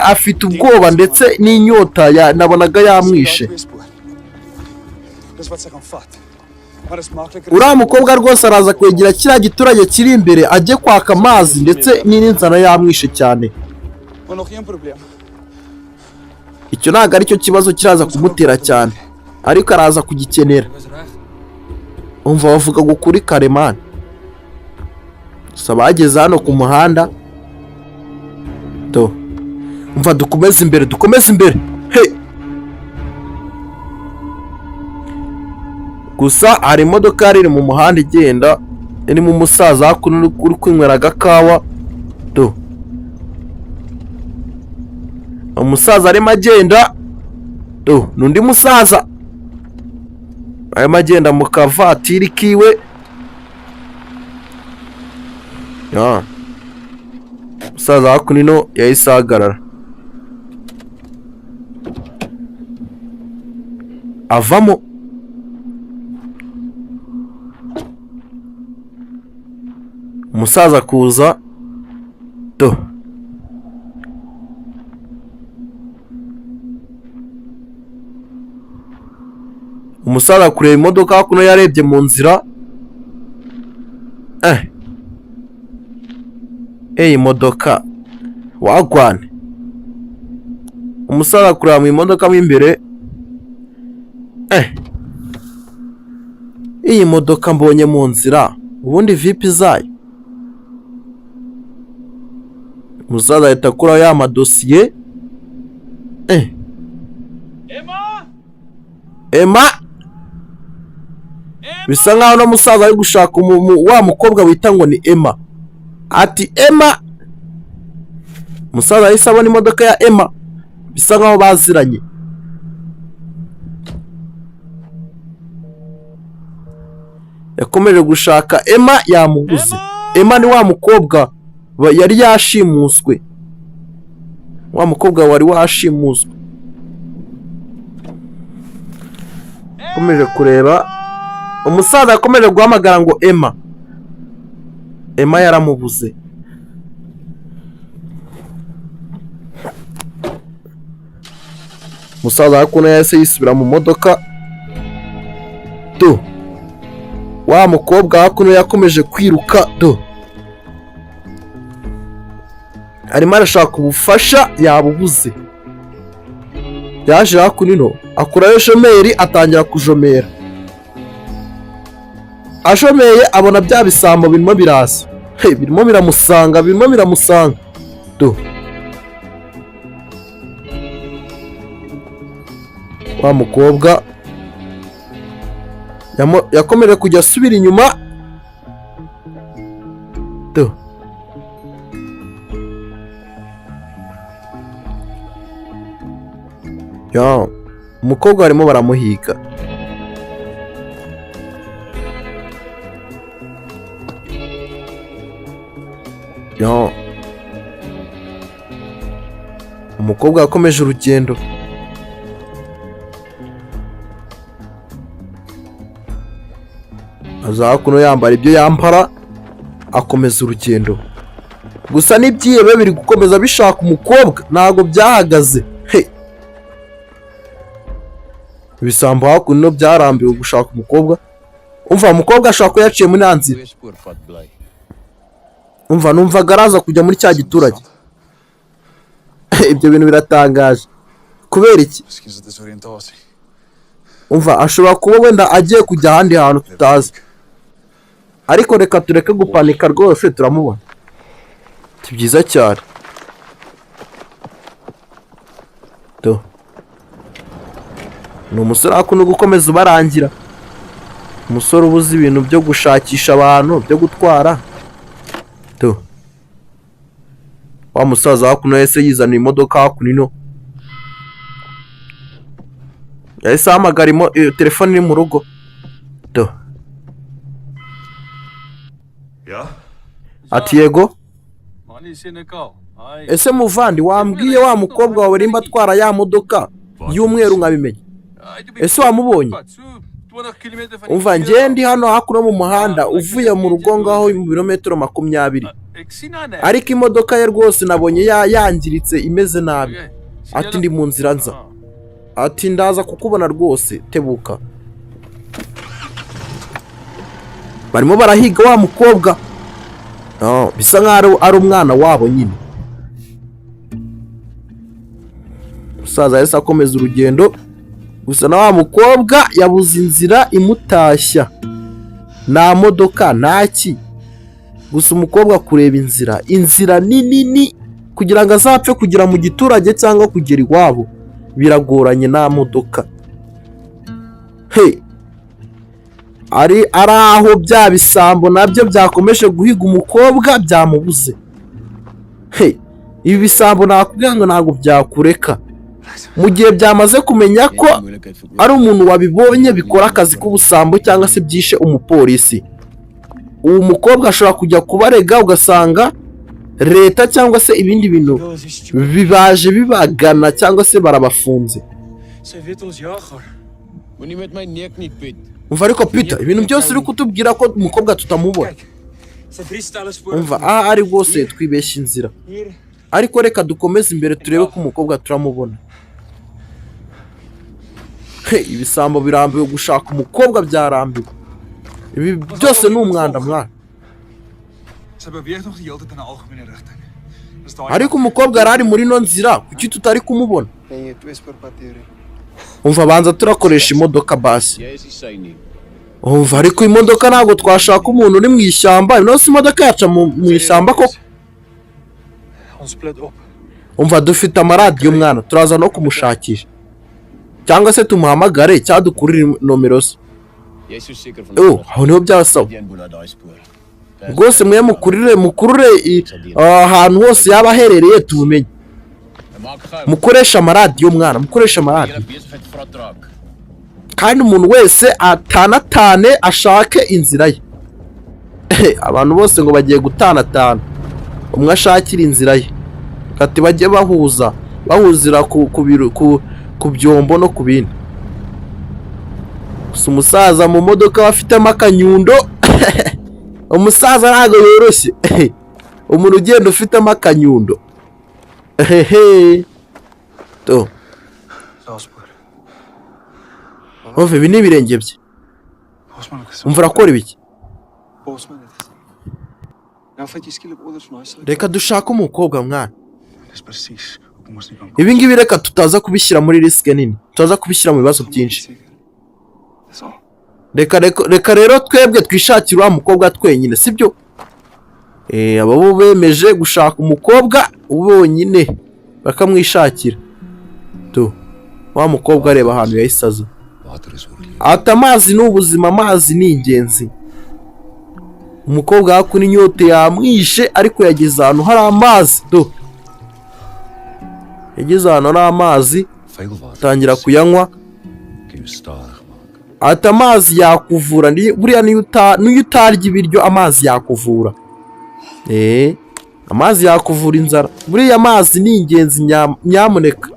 afite ubwoba ndetse n'inyota nabonaga yamwishe. Uriya mukobwa rwose araza kwegera kiriya giturage kiri imbere ajye kwaka amazi ndetse n'inzara yamwishe cyane. Icyo ntabwo aricyo kibazo kiraza kumutera cyane ariko araza kugikenera. Umva bavuga ngo kuri Karemani. Gusa bageze hano ku muhanda. Umva dukomeze imbere. Hey! Gusa hari imodoka yari iri mu muhanda igenda irimo umusaza hakuno uri kwinywera agakawa. Umusaza arimo agenda. N'undi musaza arimo agenda mu kavatiri kiwe. Umusaza hakuno yahise ahagarara avamo. Umusaza kuza. Umusaza kureba imodoka hakuno yarebye mu nzira. Imodoka wagwane. Umusaza kureba mu imodoka mo imbere. Iyi modoka mbonye mu nzira ubundi vipi zayo. Umusaza ahita akuraho ya madosiye. Emma bisa nkaho no musaza ari gushaka wa mukobwa wita ngo ni Emma. Ati Emma. Umusaza yahise abona imodoka ya Emma bisa nkaho baziranye. Yakomeje gushaka Emma yamubuze. Emma ni wa mukobwa yari yashimuswe. Wa mukobwa wari washimuswe. Yakomeje kureba. Umusaza yakomeje guhamagara ngo Emma. Emma yaramubuze. Umusaza hakuno yahise yisubira mu modoka. Wa mukobwa hakuno yakomeje kwiruka. Arimo arashaka ubufasha yabubuze. Yaje hakuno akurayo shomeri atangira kujomera. Ashomeye abona bya bisambo birimo biraza. Birimo biramusanga. Wa mukobwa yakomeje kujya asubira inyuma. Umukobwa barimo baramuhiga. Umukobwa yakomeje urugendo. Aza hakuno yambara ibyo yambara akomeza urugendo. Gusa n'ibyihebe biri gukomeza bishaka umukobwa ntago byahagaze. Ibisambo hakuno byarambiwe gushaka umukobwa. Umva umukobwa ashaka ko yaciye muri nzira. Umva numvaga araza kujya muri cya giturage. Ibyo bintu biratangaje. Kubera iki? Umva ashobora kuba wenda agiye kujya ahandi hantu tutazi. Ariko reka tureke gupanika rwose turamubona. Si byiza cyane. Ni umusore hakuno gukomeza ubarangira. Umusore ubuze ibintu byo gushakisha abantu byo gutwara. Wa musaza hakuno yahise yizana imodoka hakuno. Yahise ahamagara telefone iri mu rugo. Ati yego. Ese muvandi wambwiye wa mukobwa wawe rimba atwara ya modoka y'umweru nkabimenya. ese wamubonye? Umva njye ndi hano hakuno mu muhanda uvuye mu rugo ngaho mu birometero 20, ariko imodoka ye rwose nabonye yangiritse imeze nabi. Ati ndi mu nzira nza, ati ndaza kukubona rwose, tebuka. Barimo barahiga wa mukobwa, bisa nkaho ari umwana wabo nyine. Umusaza yahise akomeza urugendo, gusa na wa mukobwa yabuze inzira imutashya, nta modoka ntaki, gusa umukobwa kureba inzira nini kugira ngo azapfe kugera mu giturage cyangwa kugera iwabo biragoranye nta modoka. Ari aho bya bisambo nabyo byakomeje guhiga umukobwa byamubuze. Ibi bisambo nakubwira ngo ntabwo byakureka mu gihe byamaze kumenya ko ari umuntu wabibonye bikora akazi k'ubusambo cyangwa se byishe umupolisi. Uwo mukobwa ashobora kujya kubarega, ugasanga leta cyangwa se ibindi bintu bibaje bibagana cyangwa se barabafunze. Umva ariko Peter, ibintu byose uri kutubwira ko umukobwa tutamubona. Umva ari rwose twibeshya inzira, ariko reka dukomeze imbere turebe ko umukobwa turamubona. Ibisambo birambiwe gushaka umukobwa, byarambiwe. Ibi byose ni umwanda mwana. Ariko umukobwa arari muri no nzira, kuki tutari kumubona? Umva banza turakoresha imodoka basi. Umva ariko imodoka ntabwo twashaka umuntu uri mu ishyamba, ino si imodoka yaca mu ishyamba koko. Umva dufite amaradiyo mwana, turaza no kumushakisha, cyangwa se tumuhamagare cyangwa dukurire nomero ze. Aho niho byasaba rwose, mwe mukurure ahantu hose yaba aherereye tubumenye. Mukoresha amaradiyo mwana, mukoresha amaradiyo, kandi umuntu wese atanatane ashake inzira ye. Abantu bose ngo bagiye gutanatana, umwe ashakira inzira ye, kati bajye bahuzira ku byombo no ku bindi. Gusa umusaza mu modoka bafitemo akanyundo. Umusaza ntabwo yoroshye, umuntu ugenda ufitemo akanyundo. Umva ibi ni ibirenge bye. Umva urakora ibiki? Reka dushake umukobwa mwana. Ibi ngibi reka tutaza kubishyira muri risike nini, tutaza kubishyira mu bibazo byinshi. Reka rero twebwe twishakira wa mukobwa twenyine, sibyo? Abo bemeje gushaka umukobwa bonyine bakamwishakira. Wa mukobwa areba ahantu yahisaza. Ati amazi ni ubuzima, amazi ni ingenzi. Umukobwa hakuno inyote yamwishe, ariko yageze ahantu hari amazi. Yageze ahantu hari amazi, atangira kuyanywa. Ati amazi yakuvura, buriya niyo utarya ibiryo amazi yakuvura. Amazi yakuvura inzara, buriya amazi ni ingenzi nyamuneka.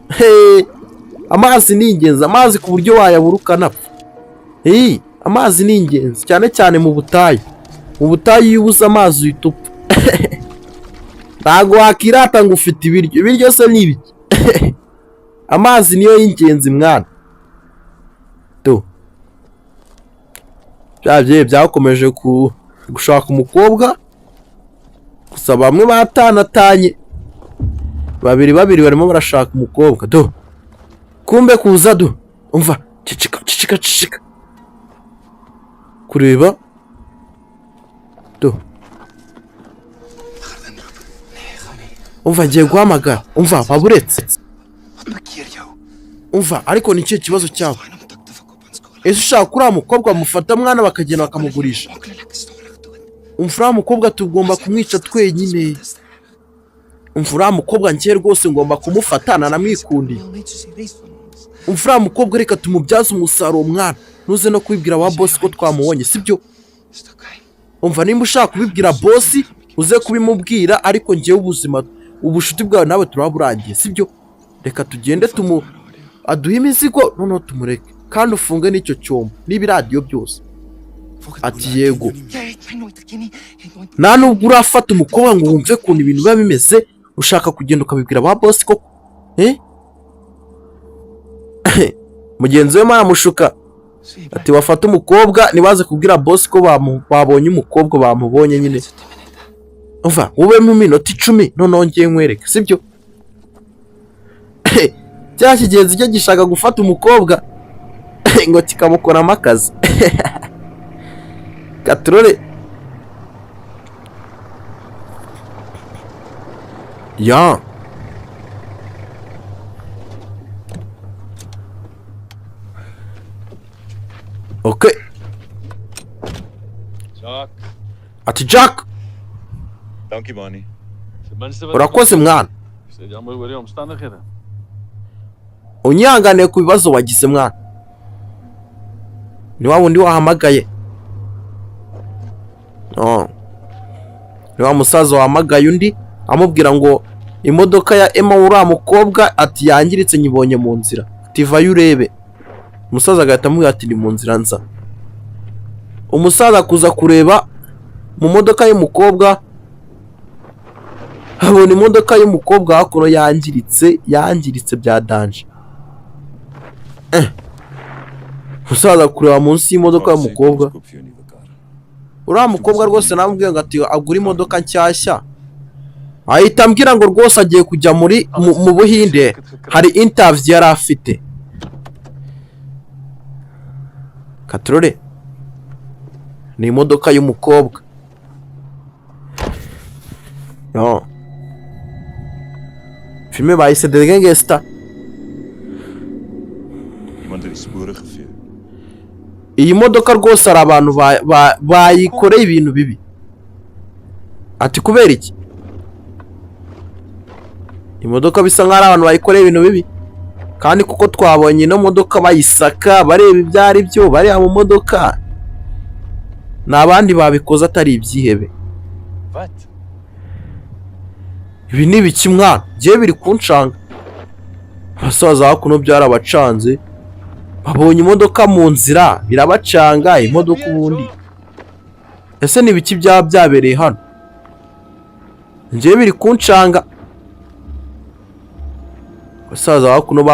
Amazi ni ingenzi, amazi ku buryo wayabura ukanapfa. Amazi ni ingenzi cyane cyane mu butayu. Mu butayu iyo ubuze amazi uhita upfa. Ntabwo wakirata ngo ufite ibiryo se ni ibiki? Amazi niyo y'ingenzi mwana. Byakomeje gushaka umukobwa, gusa bamwe batanatanye, babiri barimo barashaka umukobwa. Kumbe kuza umva cicika kureba. Umva ngiye guhamagara. Umva baburetse. Umva ariko ni cyo kibazo cyawe. Ese ushaka kuri mukobwa mufata mwana bakagenda bakamugurisha? Umva mukobwa tugomba kumwica twenyine. Umva mukobwa ngiye rwose ngomba kumufatana na mwikundiye. Umva mukobwa reka tumubyaze umusaruro mwana, ntuze no kwibwira wa boss ko twamubonye, sibyo? Umva nimba ushaka kubibwira boss uze kubimubwira, ariko ngiye ubuzima ubushuti bwawe nawe turaburangiye, sibyo? Reka tugende aduha imizigo noneho tumureke kandi ufunge n'icyo cyombo n'ibiradiyo byose. Ati yego. Nta nubwo urafata umukobwa ngo wumve ukuntu ibintu biba bimeze, ushaka kugenda ukabibwira ba bosi koko. Mugenzi we maramushuka ati wafata umukobwa nibaze kubwira bosi ko babonye umukobwa bamubonye nyine. Umva ube mu minota 10 noneho ngiye nkwereke sibyo. Cya kigenzi cyo gishaka gufata umukobwa ngo kikamukoramo akazi. Katrole ya okay. Jack. Ati Jack. Dankie Manny. Urakoze mwana. Jammer oor die omstandighede. Unyanganiye ku bibazo wagize mwana. Ni wa wundi wahamagaye. Ni wa musaza wahamagaye undi amubwira ngo imodoka ya Emma uriya mukobwa ati yangiritse nyibonye mu nzira. Ati vayo urebe. Umusaza agahita amubwira ati ni mu nzira nza. Umusaza kuza kureba mu modoka y'umukobwa, habona imodoka y'umukobwa hakuno yangiritse bya danje. Umusaza kureba munsi y'imodoka y'umukobwa, uriya mukobwa rwose namubwiye ngo ati agura imodoka nshyashya. Ahita ambwira ngo rwose agiye kujya mu Buhinde, hari interview yari afite. Katrole ni imodoka y'umukobwa. Filme bahise Gangster. Iyi modoka rwose ari abantu bayikoreye ibintu bibi. Ati kubera iki? Imodoka bisa nk'ari abantu bayikoreye ibintu bibi. Kandi kuko twabonye ino modoka bayisaka bareba ibyari byo bari mu modoka. Nabandi babikoze atari ibyihebe. Ibi ni biki mwana? Giye biri kuncanga. Abasaza hakuno byarabacanze. Babonye imodoka mu nzira birabacanga imodoka ubundi. Ese ni biki byabereye hano? Giye biri kuncanga. Abasaza hakuno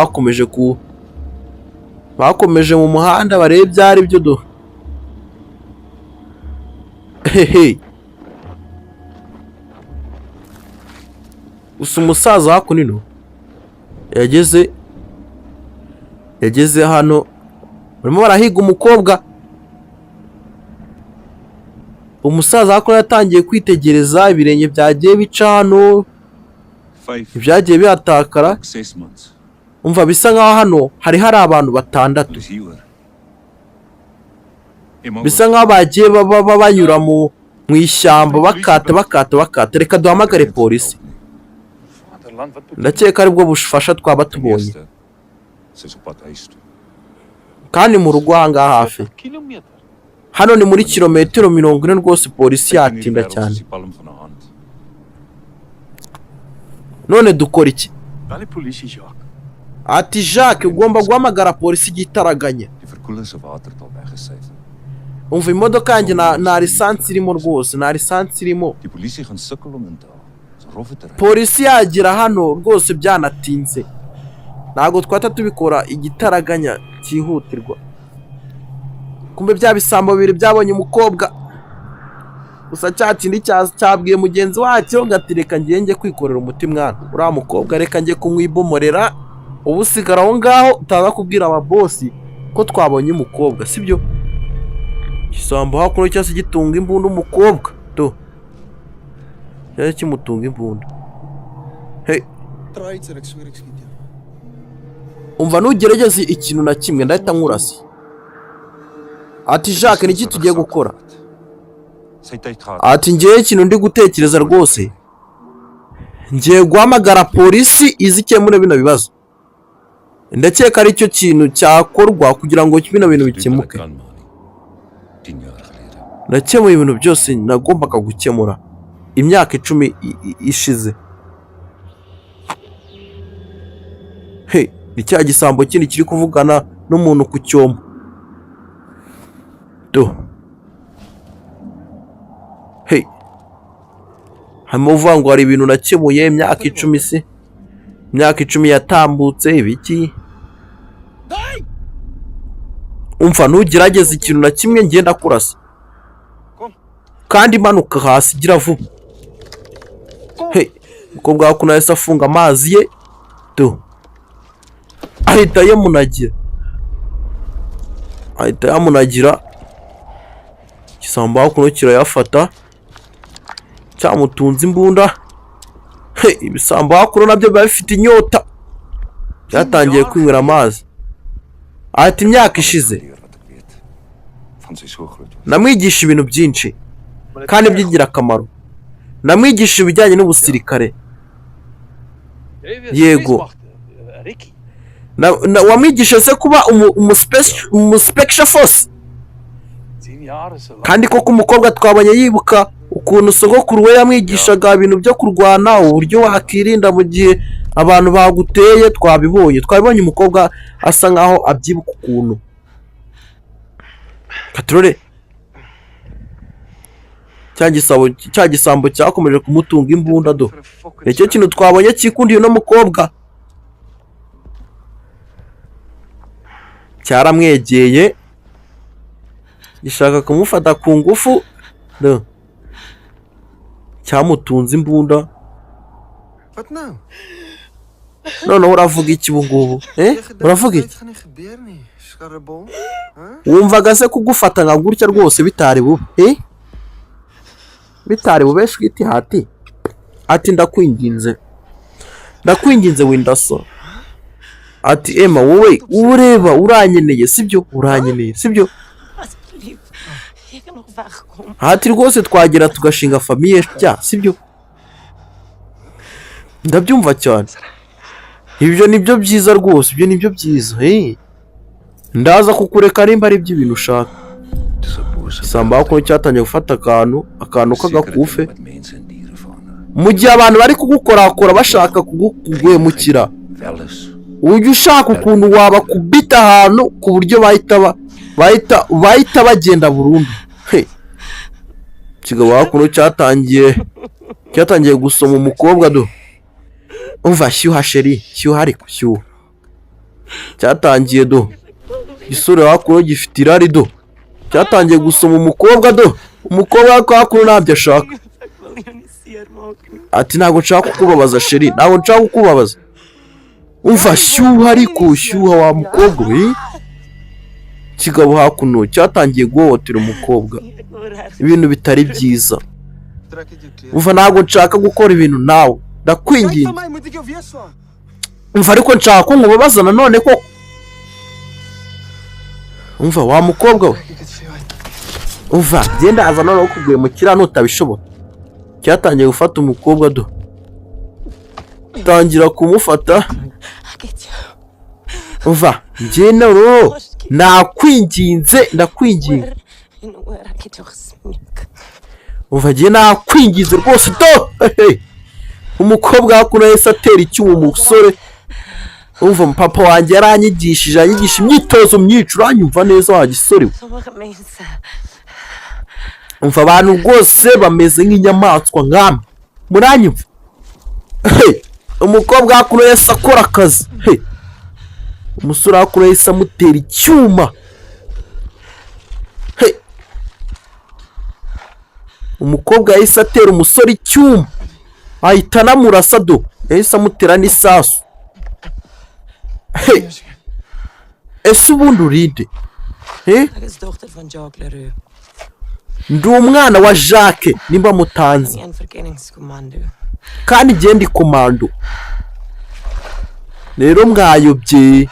bakomeje mu muhanda barebe byari byo do. Gusa umusaza hakuno yageze hano barimo barahiga umukobwa. Umusaza hakuno yatangiye kwitegereza ibirenge byagiye bica hano, ibyagiye bihatakara. Umva bisa nkaho hano hari abantu 6. Bisa nkaho bagiye banyura mu ishyamba bakata. Reka duhamagare polisi. Ndakeka aribwo bufasha twaba tubonye. Kandi mu rugo ahangaha hafi. Hano ni muri kilometero 40 rwose polisi yatinda cyane. None dukora iki? Ati Jacques ugomba guhamagara polisi igitaraganya. Umva imodoka yanjye na lisansi irimo rwose, na lisansi irimo. Polisi yagira hano rwose byanatinze. Ntago twata tubikora igitaraganya cyihutirwa. Kumbe bya bisambo bibiri byabonye umukobwa. Gusa cyatindi cyabwiye mugenzi wacyo ngatireka ngiye kwikorera umuti mwana. Uriya mukobwa reka ngiye kumwibomorera ubusigara aho ngaho utaza kubwira ababosi ko twabonye umukobwa sibyo. Gisambo hakuno cyase gitunga imbunda umukobwa to. Cyari kimutunga imbunda. Hey. Umva nugerageze ikintu na kimwe ndahita nkurasi. Ati Jacques ni iki tugiye gukora? Ati ngiye ikintu ndi gutekereza rwose. Ngiye guhamagara polisi izikemure bino bibazo. Ndakeka ari cyo kintu cyakorwa kugira ngo bino bintu bikemuke. Nakemuye ibintu byose nagombaga gukemura imyaka 10 ishize. Hey, ni cya gisambo kindi kiri kuvugana n'umuntu ku cyombo. Hey, harimo uvuga ngo hari ibintu nakemuye imyaka 10 se, imyaka 10 yatambutse ibiki. Umva ntugerageze ikintu na kimwe ngenda kurasa, kandi imanuka hasi gira vuba. Hey, umukobwa wako nahise afunga amazi ye ahita yamunagira igisambo hakuno kirayafata cyamutunze imbunda. Hey, ibisambo hakuno nabyo biba bifite inyota, byatangiye kwinywera amazi. Ati imyaka ishize namwigisha ibintu byinshi kandi by'ingirakamaro. Namwigisha ibijyanye n'ubusirikare. Yego, wamwigisha se kuba special force. Kandi koko umukobwa twabonye yibuka ukuntu sogokuru we yamwigishaga ibintu byo kurwana, uburyo wakirinda mu gihe abantu baguteye. Twabibonye umukobwa asa nkaho abyibuka ukuntu. Katrore cya gisambo cyakomeje kumutunga imbunda nicyo kintu twabonye cyikundiye no mukobwa. Cyaramwegeye gishaka kumufata ku ngufu cyamutunze imbunda. Noneho uravuga iki ubu ngubu? Uravuga iki? Wumvaga se kugufata nka gutya rwose bitari bube? Bitari bube shwiti hati. Ati ndakwinginze windaso. Ati Emma wowe ureba uranyeneye sibyo? Uranyeneye sibyo? Hati rwose twagira tugashinga famiye cya sibyo? Ndabyumva cyane. Ibyo nibyo byiza rwose, ibyo nibyo byiza. Ndaza kukureka nimba ari by'ibintu ushaka. Samba ko cyatangiye gufata akantu k'agakufe. Mu gihe abantu bari kugukorakora bashaka kugwemukira, ujye ushaka ukuntu waba kubita ahantu ku buryo bahita bagenda burundu. Kigabo hakuno cyatangiye gusoma umukobwa umva shyuha sheri, shyuha ariko shyuha. Cyatangiye gisore hakuno gifite irari cyatangiye gusoma umukobwa umukobwa hakuno ntabyo ashaka. Ati ntabwo nshaka kukubabaza sheri, ntabwo nshaka kukubabaza. Umva shyuha ariko shyuha wa mukobwa we. Kigabo hakuno cyatangiye guhohotera umukobwa, ibintu bitari byiza. Umva ntabwo nshaka gukora ibintu nawe, ndakwinginze. Umva ariko nshaka ko ngubabaza nanone ko. Umva wa mukobwa we. Umva genda aza noneho kugwemukira nutabishobora. Cyatangiye gufata umukobwa tangira kumufata. Umva ngenda nakwinginze. Umva ngiye nakwinginze rwose umukobwa hakuno yahise atera icyuma umusore. Umva papa wanjye yaranyigishije, anyigisha imyitozo myinshi, uranyumva neza wa gisore we. Umva abantu rwose bameze nk'inyamaswa nk'amwe, muranyumva? Umukobwa hakuno yahise akora akazi. Umusore hakuno yahise amutera icyuma. Umukobwa yahise atera umusore icyuma ahita anamurasa yahise amutera n'isasu. Ese ubundi urinde? Ndi umwana wa Jacques nimba mutanzi, kandi ngende komando. Rero mwayobye.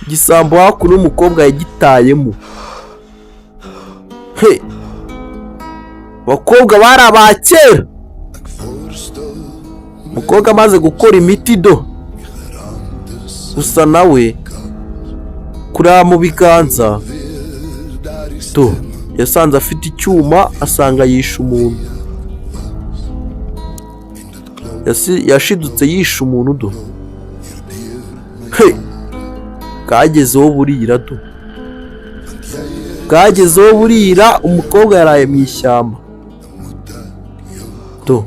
Gisambo hakuno umukobwa yagitayemo. Bakobwa bari abakera. Umukobwa amaze gukora imiti gusa nawe kuraba mu biganza yasanze afite icyuma, asanga yishe umuntu. Yashidutse yishe umuntu bwagezeho burira tu, bwagezeho burira, umukobwa yaraye mu ishyamba tu,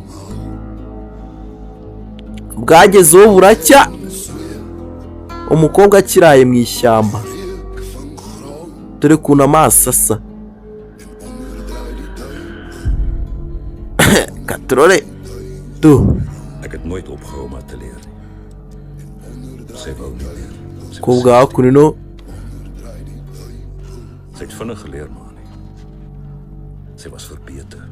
bwagezeho buracya, umukobwa akiraye mu ishyamba. Dore ukuntu amaso asa. Katrole tu. Ik heb nooit opgehouden te leren. Zij wou niet meer. Umukobwa hakuno. Zij heeft vinnig geleerd, man. Zij was verbeter.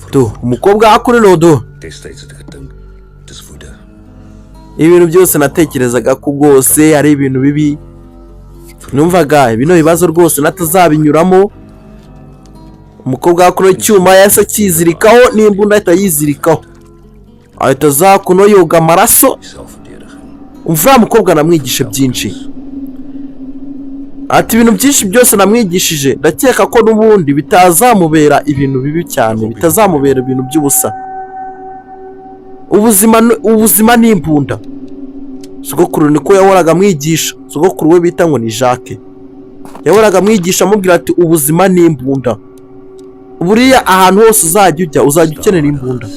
Tu, umukobwa hakuno do. Destijds had ik gedink, het is woede. Ibintu byose natekerezaga ko rwose ari ibintu bibi. Numvaga bino bibazo rwose natazabinyuramo. Umukobwa hakuno icyuma yahise akizirikaho n'imbunda ahita yizirikaho. Ahita za kuno yoga amaraso. Umva mukobwa namwigishe byinshi. Ati ibintu byinshi byose namwigishije ndakeka ko n'ubundi bitazamubera ibintu bibi cyane, bitazamubera ibintu by'ubusa. Ubuzima ni imbunda. Sogokuru niko yahoraga amwigisha. Sogokuru we bita ngo ni Jacques. Yahoraga amwigisha amubwira ati ubuzima ni imbunda. Buriya ahantu hose uzajya ujya uzajya ukenera imbunda.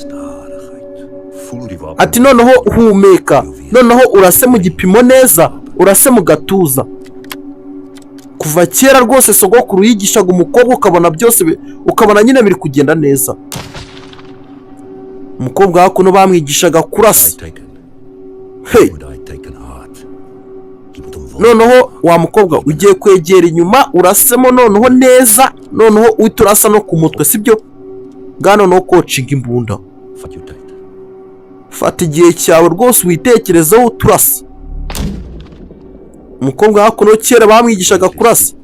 Ati noneho humeka, noneho urase mu gipimo neza, urase mu gatuza. Kuva kera rwose sogokuru yigishaga umukobwa ukabona byose, ukabona nyine biri kugenda neza. Umukobwa hakuno bamwigishaga kurasa. Noneho wa mukobwa ugiye kwegera inyuma urasemo noneho neza, noneho uhita urasa no ku mutwe, sibyo? Bwana no coaching imbunda. Fata igihe cyawe rwose witekerezeho turasa. Umukobwa hakuno kera bamwigishaga kurasa.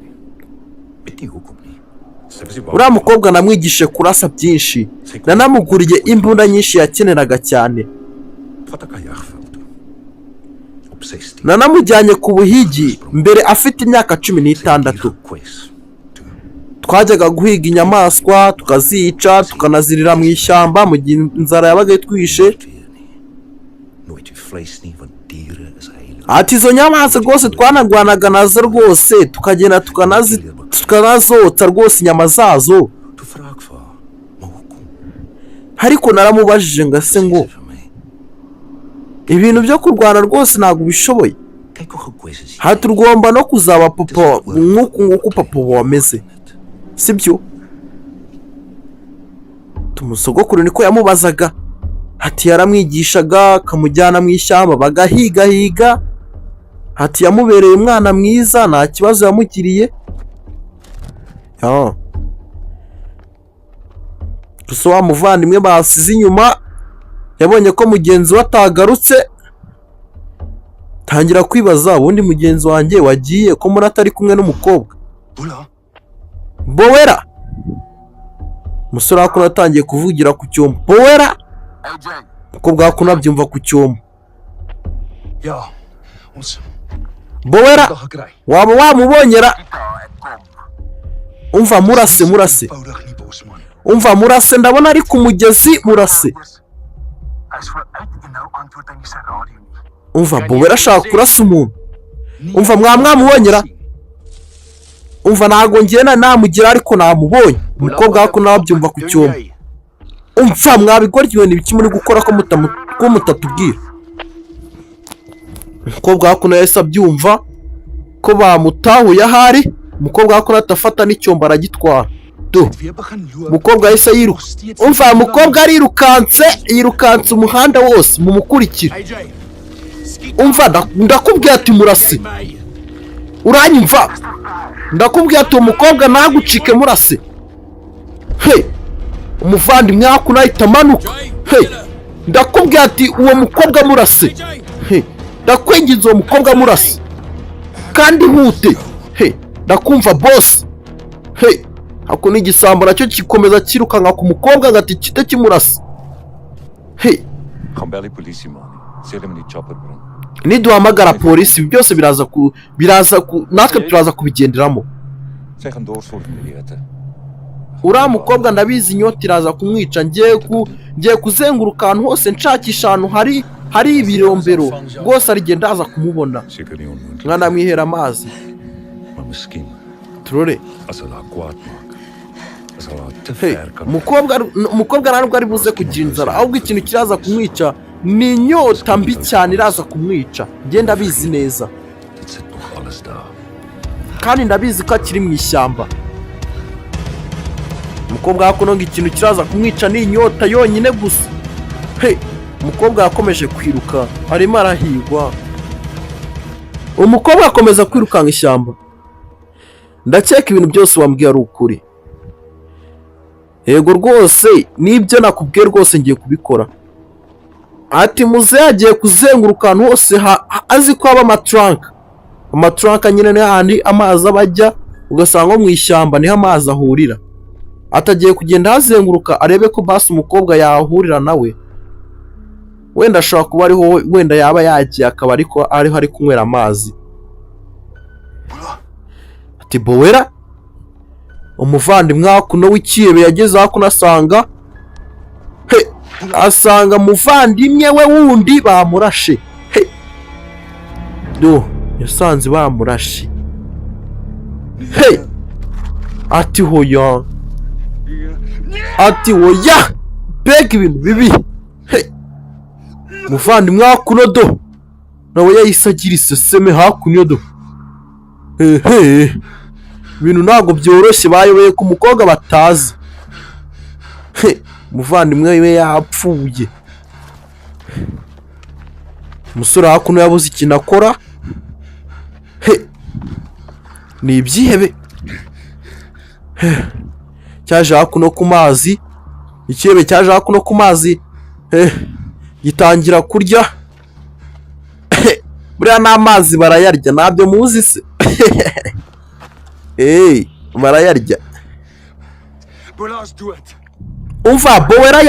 Uriya mukobwa namwigishe kurasa byinshi, nanamuguriye imbunda nyinshi yakeneraga cyane. Nanamujyanye ku buhigi mbere afite imyaka 16. Twajyaga guhiga inyamaswa tukazica tukanazirira mu ishyamba mu gihe inzara yabaga itwishe. Ati izo nyamaswa rwose twanagwanaga nazo rwose, tukagenda tukanazotsa rwose inyama zazo. Ariko naramubajije ngo ase ngo ibintu byo kurwana rwose ntabwo bishoboye. Hatugomba no kuzaba papa nk'uko papa wameze, sibyo? Tumusogokuru niko yamubazaga. Ati yaramwigishaga akamujyana mu ishyamba bagahiga. Ati yamubereye umwana mwiza, nta kibazo yamugiriye. Gusa wa muvandimwe basize inyuma yabonye ko mugenzi we atagarutse, tangira kwibaza ubundi mugenzi wanjye wagiye ko muri atari kumwe n'umukobwa. Bowera. Umusore hakuno atangiye kuvugira ku cyombo. Bowera. Umukobwa hakuno abyumva ku cyombo. Bowera. Waba wamubonyera. Umva murase. Umva murase, ndabona ari ku mugezi murase. Umva Bowera ashaka kurasa umuntu. Umva mwamubonyera. Umva ntago ngena namugira ariko namubonye. Umukobwa hakuno abyumva ku cyombo. Umva mwabigoryiwe n'ibiki muri gukora ko mutatubwira. Umukobwa hakuno yahise abyumva ko bamutahuye ahari. Umukobwa hakuno atafata n'icyombo aragitwara. Umukobwa yahise yiruka. Umva umukobwa yirukanse umuhanda wose mumukurikira. Umva ndakubwiye ati murase. Uranyumva? Ndakubwiye ati umukobwa nagucike murase. Umuvandimwe hakuno ahita amanuka. Ndakubwiye ati uwo mukobwa murase. Ndakwinginze uwo mukobwa murase. Kandi hute. Ndakumva boss. Hakuno igisambo nacyo kikomeza kirukanka ku mukobwa ngati kite kimurasa. Niduhamagara polisi byose biraza natwe turaza kubigenderamo. Uriya mukobwa ndabizi inyota iraza kumwica. Ngiye kuzenguruka ahantu hose nshakisha ahantu hari hari ibirombero rwose arigenda aza kumubona Zeker niet onmogelijk. mwana amwihera amazi Maar misschien, turore als ze haar kwaad maken, als ze haar te hey, ver kan. umukobwa ntabwo ari buze kugira inzara ahubwo ikintu kiraza kumwica ni inyota mbi cyane iraza kumwica genda abizi neza Het zit nog alles daar. kandi ndabizi ko akiri mu ishyamba umukobwa yakuno ngo ikintu kiraza kumwica ni inyota yonyine gusa he umukobwa yakomeje kwiruka arimo arahigwa umukobwa akomeza kwirukanka ishyamba ndakeka ibintu byose wambwiye ari ukuri yego rwose nibyo nakubwiye rwose ngiye kubikora ati muze yagiye kuzenguruka ahantu hose azi ko haba amaturanka nyine ni hahandi amazi abajya ugasanga mu ishyamba niho amazi ahurira atagiye kugenda hazenguruka arebe ko basi umukobwa yahurira nawe wenda ashobora kuba ariho wenda yaba yagiye akaba ariko ariho ari kunywera amazi ati bowera umuvandimwe hakuno w'ikiyebe yageze hakuno asanga asanga umuvandimwe we wundi bamurashe yasanze bamurashe ati hoya mbega ibintu bibi umuvandimwe hakuno do nawe yahise agira iseseme hakuno do ibintu ntabwo byoroshye bayobeye ku mukobwa batazi umuvandimwe we yapfuye umusore hakuno yabuze ikintu akora ni ibyihebe cyaje hakuno ku mazi ikirebe cyaje hakuno ku mazi gitangira kurya buriya n'amazi barayarya ntabyo muzi se barayarya umva bowera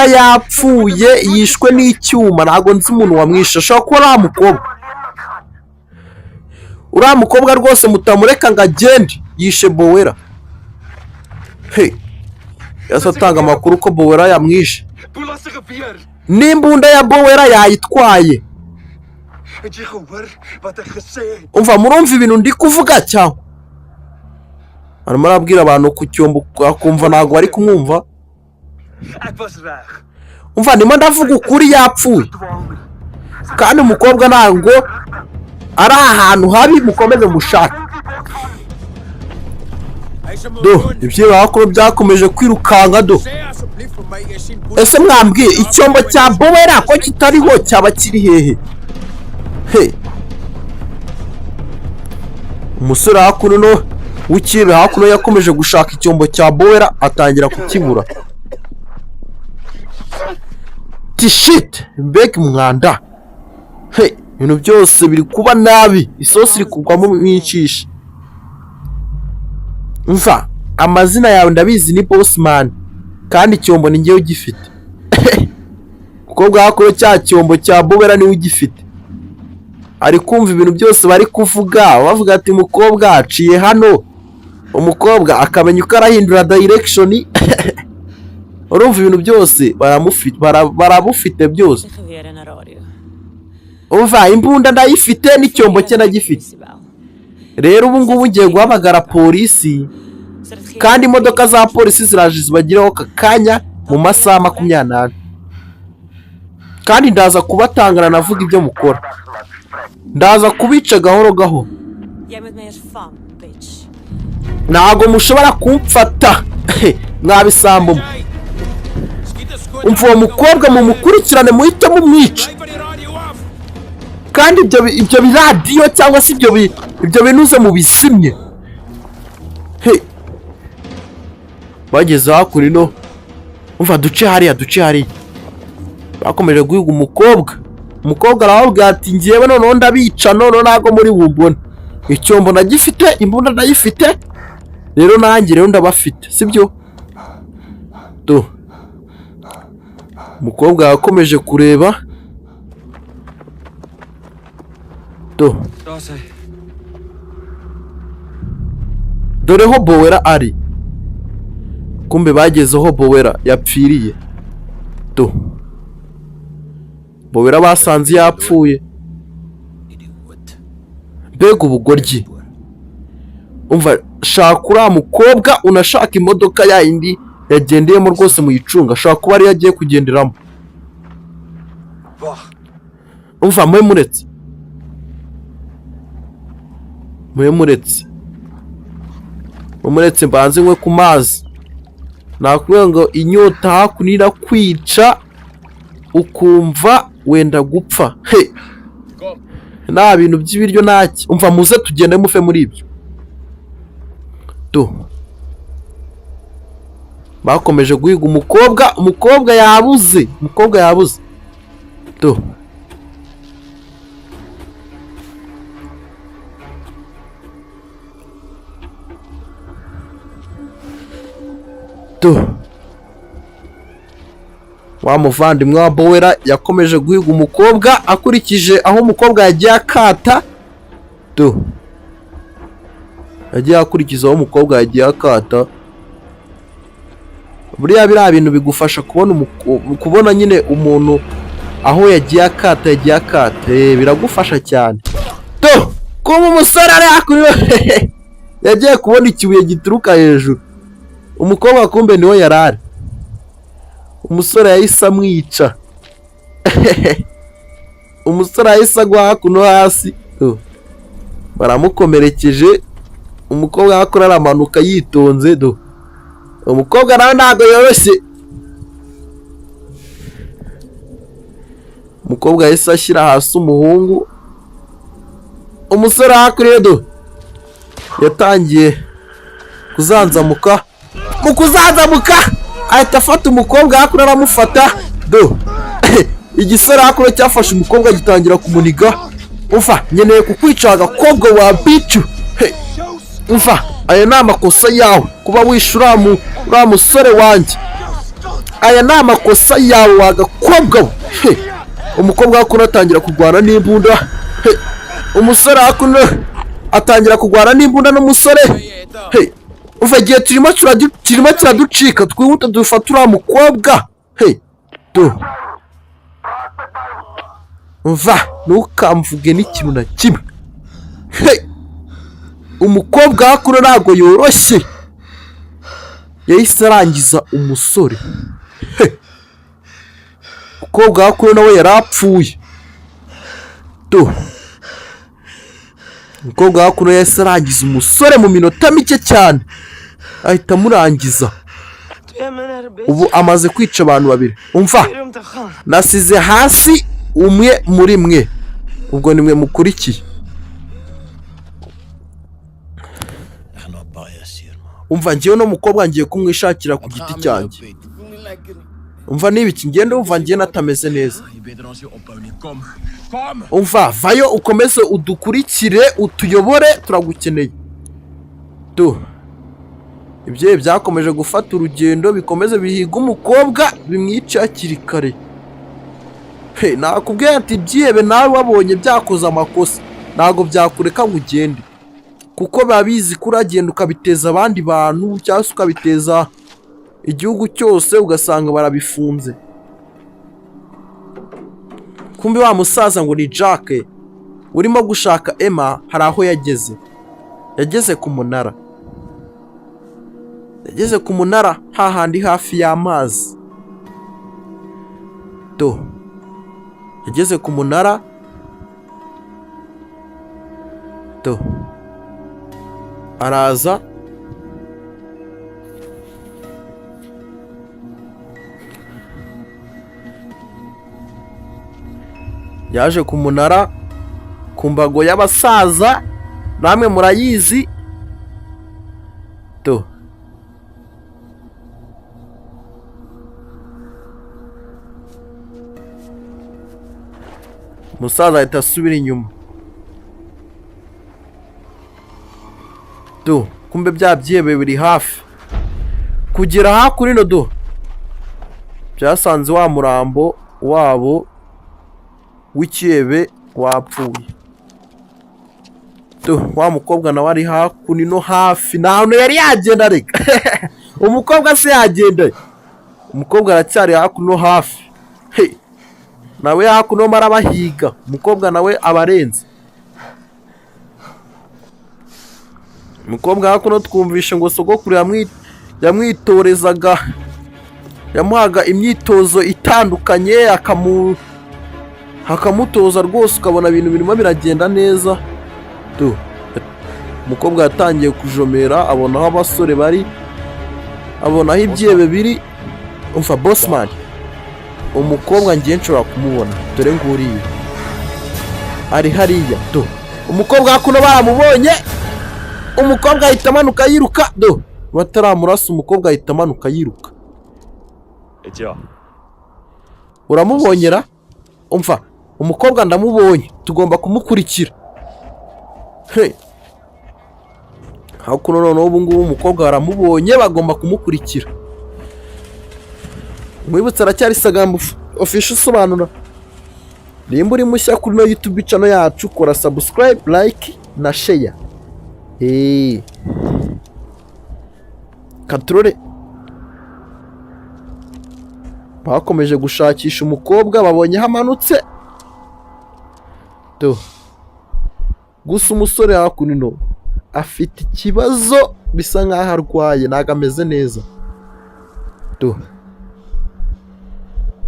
yapfuye yishwe n'icyuma ntabwo nzi umuntu wamwishe ashobora kuba uriya mukobwa rwose mutamureka ngo agende yishe bowera yose atanga amakuru ko bowera yamwishe n'imbunda ya bowera yayitwaye umva murumva ibintu ndi kuvuga cyangwa arimo arabwira abantu ku cyombo akumva ntabwo bari kumwumva umva ndimo ndavuga ukuri yapfuye kandi umukobwa ntabwo ari ahantu habi mukomeze mushaka ibyo bakuru byakomeje kwirukanka ese mwambwiye icyombo cya bowera ko kitariho cyaba kiri hehe umusore hakuno w'ikibe hakuno yakomeje gushaka icyombo cya bowera atangira kukibura tishit mbega umwanda ibintu byose biri kuba nabi isosi iri kugwamo mwinshi mva amazina yawe ndabizi ni bossman kandi icyombo ni ngewe ugifite kuko bwakora cya cyombo cya bowera niwe ugifite ari kumva ibintu byose bari kuvuga bavuga ati umukobwa aciye hano umukobwa akamenya uko arahindura direction urumva ibintu byose barabufite byose umva imbunda ndayifite n'icyombo cye ndagifite rero ubu ngubu ngiye guhamagara polisi kandi imodoka za polisi ziraje zibagiraho aka kanya mu masaha 24 kandi ndaza kubatangana navuga ibyo mukora ndaza kubica gahoro gahoro ntago mushobora kumfata mwabisambo umva uwo mukobwa mumukurikirane muhite mumwica kandi ibyo biradiyo cyangwa se ibyo binuze mu bizimye bageze hakurino umva duce hariya bakomeje guhiga umukobwa arababwira ati ngewe noneho ndabica noneho ntabwo muri bumbone icyombo ndagifite imbunda ndayifite rero nanjye rero ndabafite sibyo umukobwa yakomeje kureba doreho bowera ari kumbe bagezeho bowera yapfiriye Bowera basanze yapfuye. Mbega ubugoryi. Umva shaka uriya mukobwa unashaka imodoka yindi yagendeyemo rwose muyicunga, ashaka kuba ari yagiye kugenderamo. Umva muretse mbanze nkwe ku mazi. Nakubwira ngo inyota hakuno irakwica ukumva wenda gupfa. Nta bintu by'ibiryo ntaki. Umva muze tugende mufe muri ibyo. Bakomeje guhiga umukobwa yabuze. Wa muvandimwe wa Bowera yakomeje guhiga umukobwa akurikije aho umukobwa yagiye akata. Yagiye akurikiza aho umukobwa yagiye akata. Buriya biriya bintu bigufasha kubona nyine umuntu aho yagiye akata. Biragufasha cyane. Kuba umusore ari hakuno yagiye kubona ikibuye gituruka hejuru. Umukobwa kumbe niho yarari. Umusore yahise amwica. Umusore yahise agwa hakuno hasi. Baramukomerekeje. Umukobwa hakora aramanuka yitonze. Umukobwa nawe ntago yoroshye. Umukobwa yahise ashyira hasi umuhungu. Umusore hakuriye yatangiye kuzanzamuka. Mu kuzanzamuka ahita afata umukobwa hakuri aramufata. Igisore hakuri cyafashe umukobwa gitangira kumuniga. Umva nkeneye kukwica agakobwa wa bicu. Umva aya ni amakosa yawe kuba wishura uriya musore wanjye. Aya ni amakosa yawe wagakobwa. Umukobwa hakuri atangira kurwana n'imbunda. Umusore hakuri atangira kurwana n'imbunda n'umusore. Umva igihe turimo kiraducika twihute dufata uriya mukobwa. Umva ntukamvuge n'ikintu na kimwe. Umukobwa hakuno ntabwo yoroshye. Yahise arangiza umusore. Umukobwa hakuno nawe yarapfuye. Umukobwa hakuno yahise arangiza umusore mu minota mike cyane. Ahita amurangiza. Ubu amaze kwica abantu babiri. Umva nasize hasi umwe muri mwe. Ubwo nimwe mukurikiye. Umva ngiye no mukobwa ngiye kumwishakira ku giti cyanjye. Umva nibiki ngende umva ngiye natameze neza. Umva vayo ukomeze udukurikire utuyobore turagukeneye. Ibyo byakomeje gufata urugendo bikomeze bihiga umukobwa bimwica hakiri kare. Nakubwiye ati byihebe nawe wabonye byakoze amakosa ntago byakureka ngo ugende. Kuko babizi kuragenda ukabiteza abandi bantu cyangwa se ukabiteza igihugu cyose ugasanga barabifunze. Kumbe wa musaza ngo ni Jack urimo gushaka Emma hari aho yageze. Yageze ku munara. Yageze ku munara hahandi hafi y'amazi. Yageze ku munara. Araza. Yaje ku munara ku mbago y'abasaza namwe murayizi. Umusaza ahita asubira inyuma. Kumbe bya byihebe biri hafi kugera hakurino. Byasanze wa murambo wabo w'ikihebe wapfuye. Wa mukobwa nawe ari hakuno hafi ntahantu yari yagenda reka. Umukobwa se yagenda. Umukobwa aracyari hakuno hafi. nawe hakuno marabahiga umukobwa nawe abarenze. Umukobwa hakuno twumvishe ngo sogokuru yamwitorezaga, yamuhaga imyitozo itandukanye, akamutoza rwose ukabona ibintu birimo biragenda neza. Umukobwa yatangiye kujomera, abona aho abasore bari, abona aho ibyebe biri. Umva bossman, umukobwa ngiye nshobora kumubona, dore nguriye ari hariya. Umukobwa hakuno baramubonye, umukobwa ahita amanuka yiruka. Bataramurasa umukobwa ahita amanuka yiruka. Uramubonyera? Umva, umukobwa ndamubonye, tugomba kumukurikira. Hakuno noneho ubu ngubu umukobwa baramubonye, bagomba kumukurikira. Mwibutse aracyari Sagamba official usobanura. Nimba uri mushya kuri no YouTube channel yacu, kora subscribe, like na share. Katrore bakomeje gushakisha umukobwa, babonye hamanutse. Gusa umusore hakuno afite ikibazo, bisa nkaho arwaye, ntago ameze neza.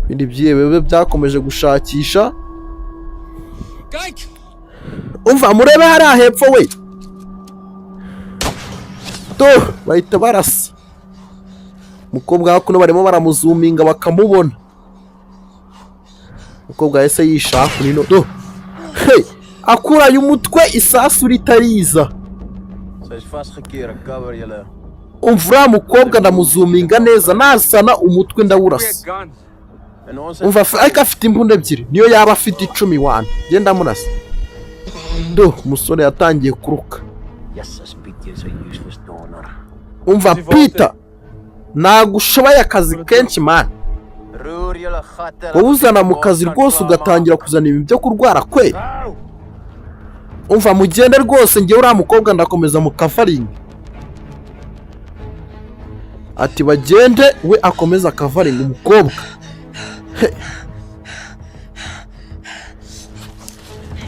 Ibindi byebe byakomeje gushakisha. Umva murebe hariya hepfo we. Bahita barasa. Umukobwa hakuno barimo baramuzuminga bakamubona. Umukobwa yese yisha hakuno. Akuraye umutwe, isasu ritariza. Umva mukobwa ndamuzuminga neza, nasana umutwe ndawurasa. Umva ariko afite imbunda ebyiri, niyo yaba afite 10 genda murasa. Umusore yatangiye kuruka. Umva Peter, nagushoboye akazi kenshi man. Wowe uzana mu kazi rwose ugatangira kuzana ibintu byo kurwara kwe. Umva mugende rwose, ngiye uriya mukobwa ndakomeza mu covering. Ati bagende, we akomeza covering umukobwa.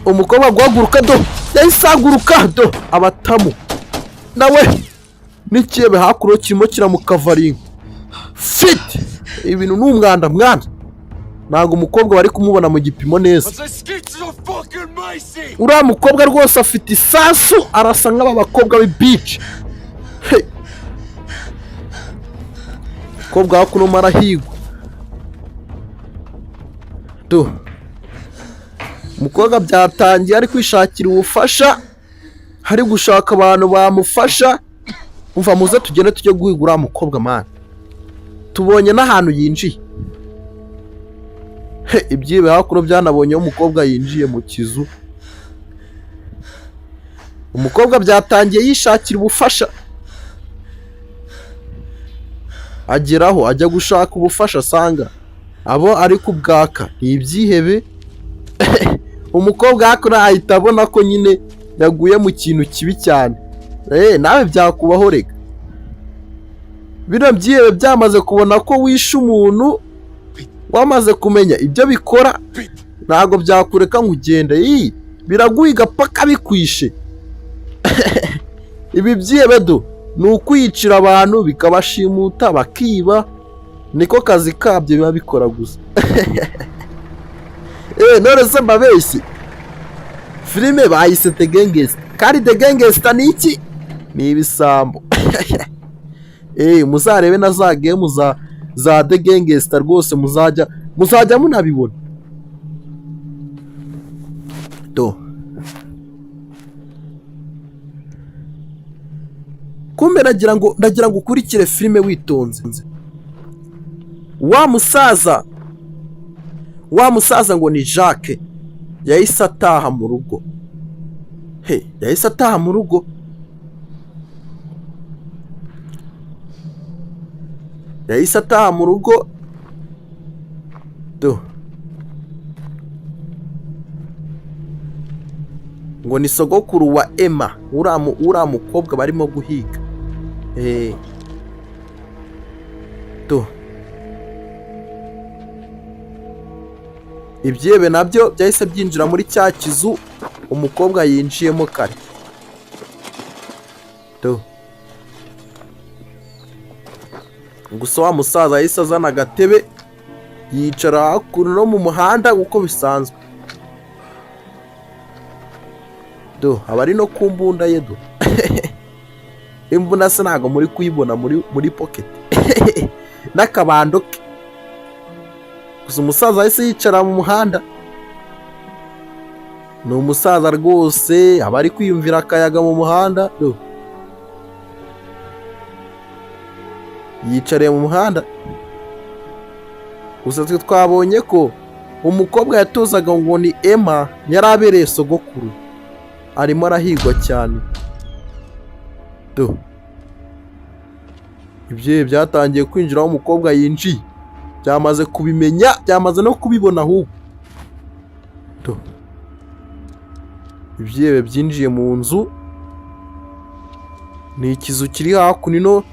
Umukobwa guhaguruka yahisaguruka abatamu nawe n'ikibe hakuno kirimo kiramukavaringa fit. Ibintu n'umwanda mwana, ntago umukobwa bari kumubona mu gipimo neza. Uriya mukobwa rwose afite isasu, arasa nk'aba bakobwa b'ibici. Umukobwa hakuno marahigwa. Umukobwa byatangiye ari kwishakira ubufasha, hari gushaka abantu bamufasha. Umva muze tugende tujye guhigura umukobwa man. Tubonye n'ahantu yinjiye. Ibyibe hakuno byanabonye umukobwa yinjiye mu kizu. Umukobwa byatangiye yishakira ubufasha, ageraho ajya gushaka ubufasha, asanga abo ari kubwaka ibyihebe. Umukobwa hakuno ahita abona ko nyine yaguye mu kintu kibi cyane. Nawe byakubaho rega. Bino byihebe byamaze kubona ko wishe umuntu, wamaze kumenya ibyo bikora, ntago byakureka ngo ugende. Biraguhiga paka bikwishe. Ibi byihebe ni ukwiyicira abantu bikabashimuta bakiba, niko kazi kabyo biba bikora gusa. None se mbabeshye, filime bayise The Gangster, kandi The Gangster ni iki? Ni ibisambo. Muzarebe na za game za The Gangster rwose, muzajya munabibona. Kumbe ndagira ngo ukurikire filime witonze. Wa musaza ngo ni Jacques, yahise ataha mu rugo. Yahise ataha mu rugo. Yahise ataha mu rugo. Ngo ni sogokuru wa Emma, uriya mukobwa barimo guhiga. ibyebe nabyo byahise byinjira muri cya kizu umukobwa yinjiyemo kare. Gusa wa musaza yahise azana agatebe yicara hakuno no mu muhanda uko bisanzwe. Aba ari no ku mbunda ye imbunda se ntabwo muri kuyibona muri pocket n'akabando ke. Gusa umusaza yahise yicara mu muhanda. Ni umusaza rwose aba ari kwiyumvira akayaga mu muhanda. Yicariye mu muhanda. Gusa twe twabonye ko umukobwa yatozaga ngo ni Emma yari abereye sogokuru. Arimo arahigwa cyane. Ibyo byatangiye kwinjiraho umukobwa yinjiye. Byamaze kubimenya, byamaze no kubibona ahubwo. Ibyebe byinjiye mu nzu. Ni ikizu kiri hakuno.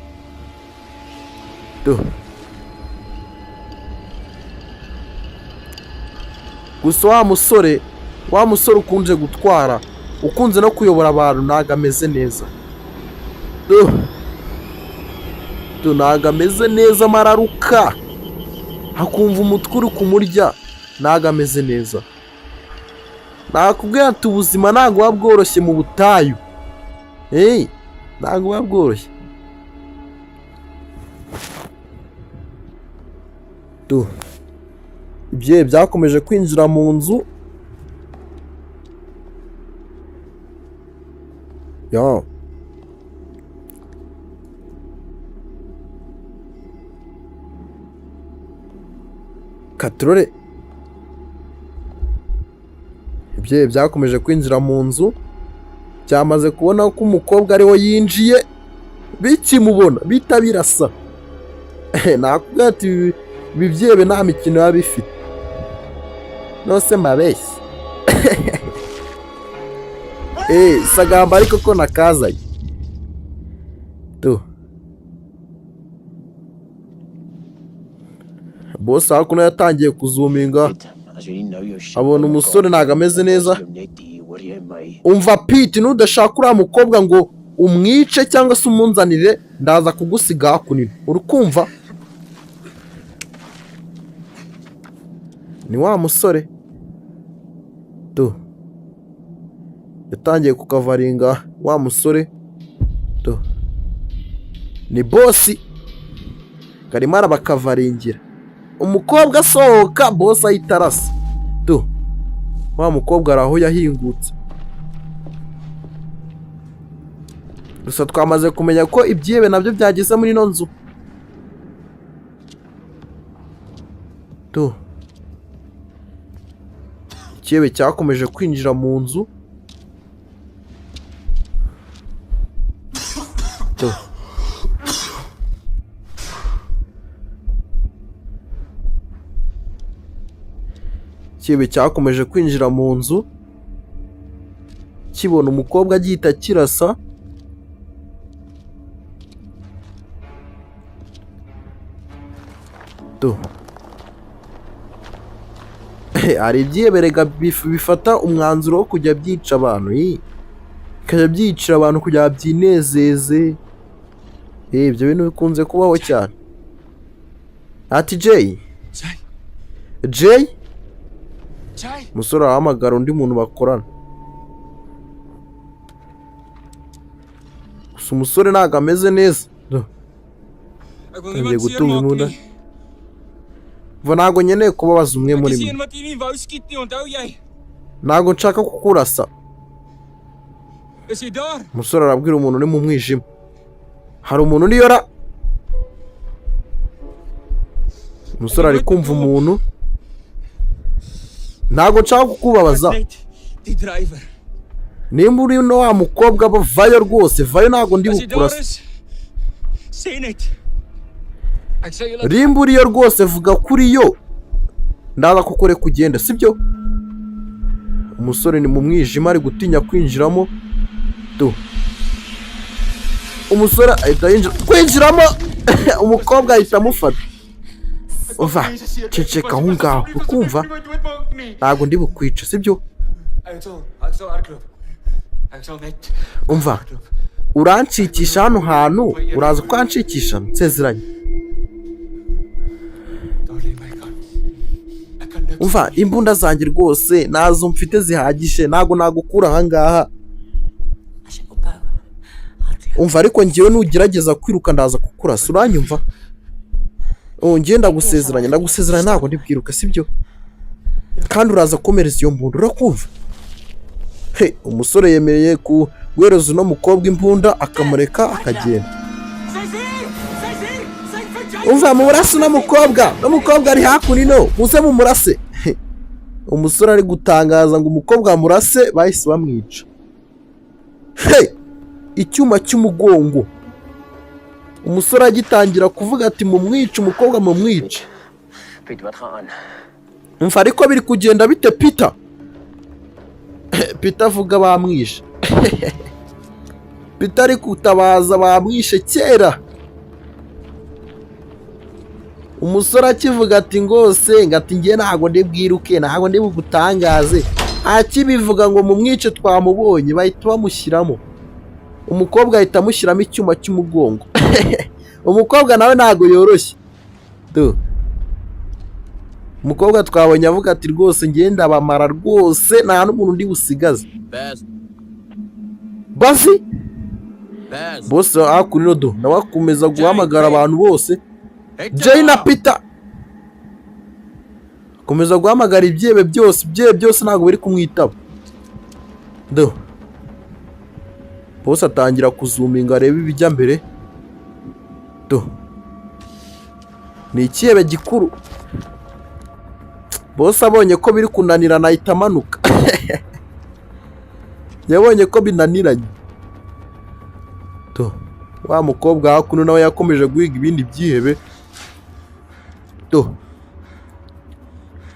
Gusa wa musore ukunze gutwara, ukunze no kuyobora abantu ntago ameze neza. Ntago ameze neza, mararuka hakumva umutwe uri kumurya. Ntago ameze neza. Nakubwira ati ubuzima ntago buba bworoshye mu butayu. Ntago buba bworoshye. Ibyo byakomeje kwinjira mu nzu. Katrore. Ibyo byakomeje kwinjira mu nzu. Byamaze kubona ko umukobwa ariho yinjiye. Bikimubona bita birasa. Nakubwira ati ibi byebe nta mikino biba bifite. Nose mabeshyi. Sagamba ariko ko nakazanye. Boss hakuno yatangiye kuzuminga. Abona umusore ntago ameze neza. Umva Pete, nudashaka uriya mukobwa ngo umwice cyangwa se umunzanire, ndaza kugusiga hakuno. Urukumva? Ni wa musore. Yatangiye kukavaringa wa musore. Ni bosi. Karimo arabakavaringira. Umukobwa asohoka, bosi ahita arasa. Wa mukobwa araho yahingutse. Gusa twamaze kumenya ko ibyebe nabyo byageze muri ino nzu. Icyebe cyakomeje kwinjira mu nzu. Icyebe cyakomeje kwinjira mu nzu. Kibona umukobwa agihita kirasa. Hari ibyiyeberega bifata umwanzuro wo kujya byica abantu. Bikajya byicira abantu kugira byinezeze. Ibyo bintu bikunze kubaho cyane. Ati Jay. Umusore arahamagara undi muntu bakorana. Gusa umusore ntago ameze neza. Ngiye gutunga imbunda. Ntago nkeneye kubabaza umwe muri mwe. Ntago nshaka kukurasa. Umusore arabwira umuntu uri mu mwijima. Hari umuntu uri yora. Umusore ari kumva umuntu. Ntago nshaka kukubabaza. Nimba uri no wa mukobwa bavayo rwose, vayo ntago ndi bukurasa. Rimba uriyo rwose, vuga kuri yo. Ndaza kukore kugenda, sibyo? Umusore ni mu mwijima ari gutinya kwinjiramo. Umusore ahita yinjira. Kwinjiramo! Umukobwa ahita amufata. umva ceceka aho ngaho ukumva ntabwo ndi bukwica sibyo umva urancikisha hano hantu uraza ukancikisha nsezeranye umva imbunda zanjye rwose nazo mfite zihagije ntabwo nagukura aha ngaha umva ariko ngewe nugerageza kwiruka ndaza kukurasa uranyumva ngewe ndagusezeranya ntabwo ndibwiruka sibyo kandi uraza komereza iyo mbunda urakumva umusore yemereye guhereza uno mukobwa imbunda akamureka akagenda umva murase uno mukobwa ari hakuno muze mumurase umusore ari gutangaza ngo umukobwa wamurase bahise bamwica icyuma cy'umugongo umusore agitangira kuvuga ati mumwice umukobwa mumwice umva ariko biri kugenda bite Peter avuga bamwishe Peter ari kutabaza bamwishe kera umusore akivuga ati ngose ngati ngiye ntago ndibwiruke ntago ndibugutangaze akibivuga ngo mumwice twamubonye bahita bamushyiramo umukobwa ahita amushyiramo icyuma cy'umugongo umukobwa nawe ntago yoroshye umukobwa twabonye avuga ati rwose ngenda bamara rwose nta n'umuntu ndi busigaze basi bose hakuno nawe akomeza guhamagara abantu bose Jay na Peter akomeza guhamagara ibyebe byose ntabwo biri kumwitaba bose atangira kuzuminga areba ibijya mbere ni icyebe gikuru bose abonye ko biri kunanirana ahita amanuka yabonye ko binaniranye wa mukobwa hakuno nawe yakomeje guhiga ibindi byihebe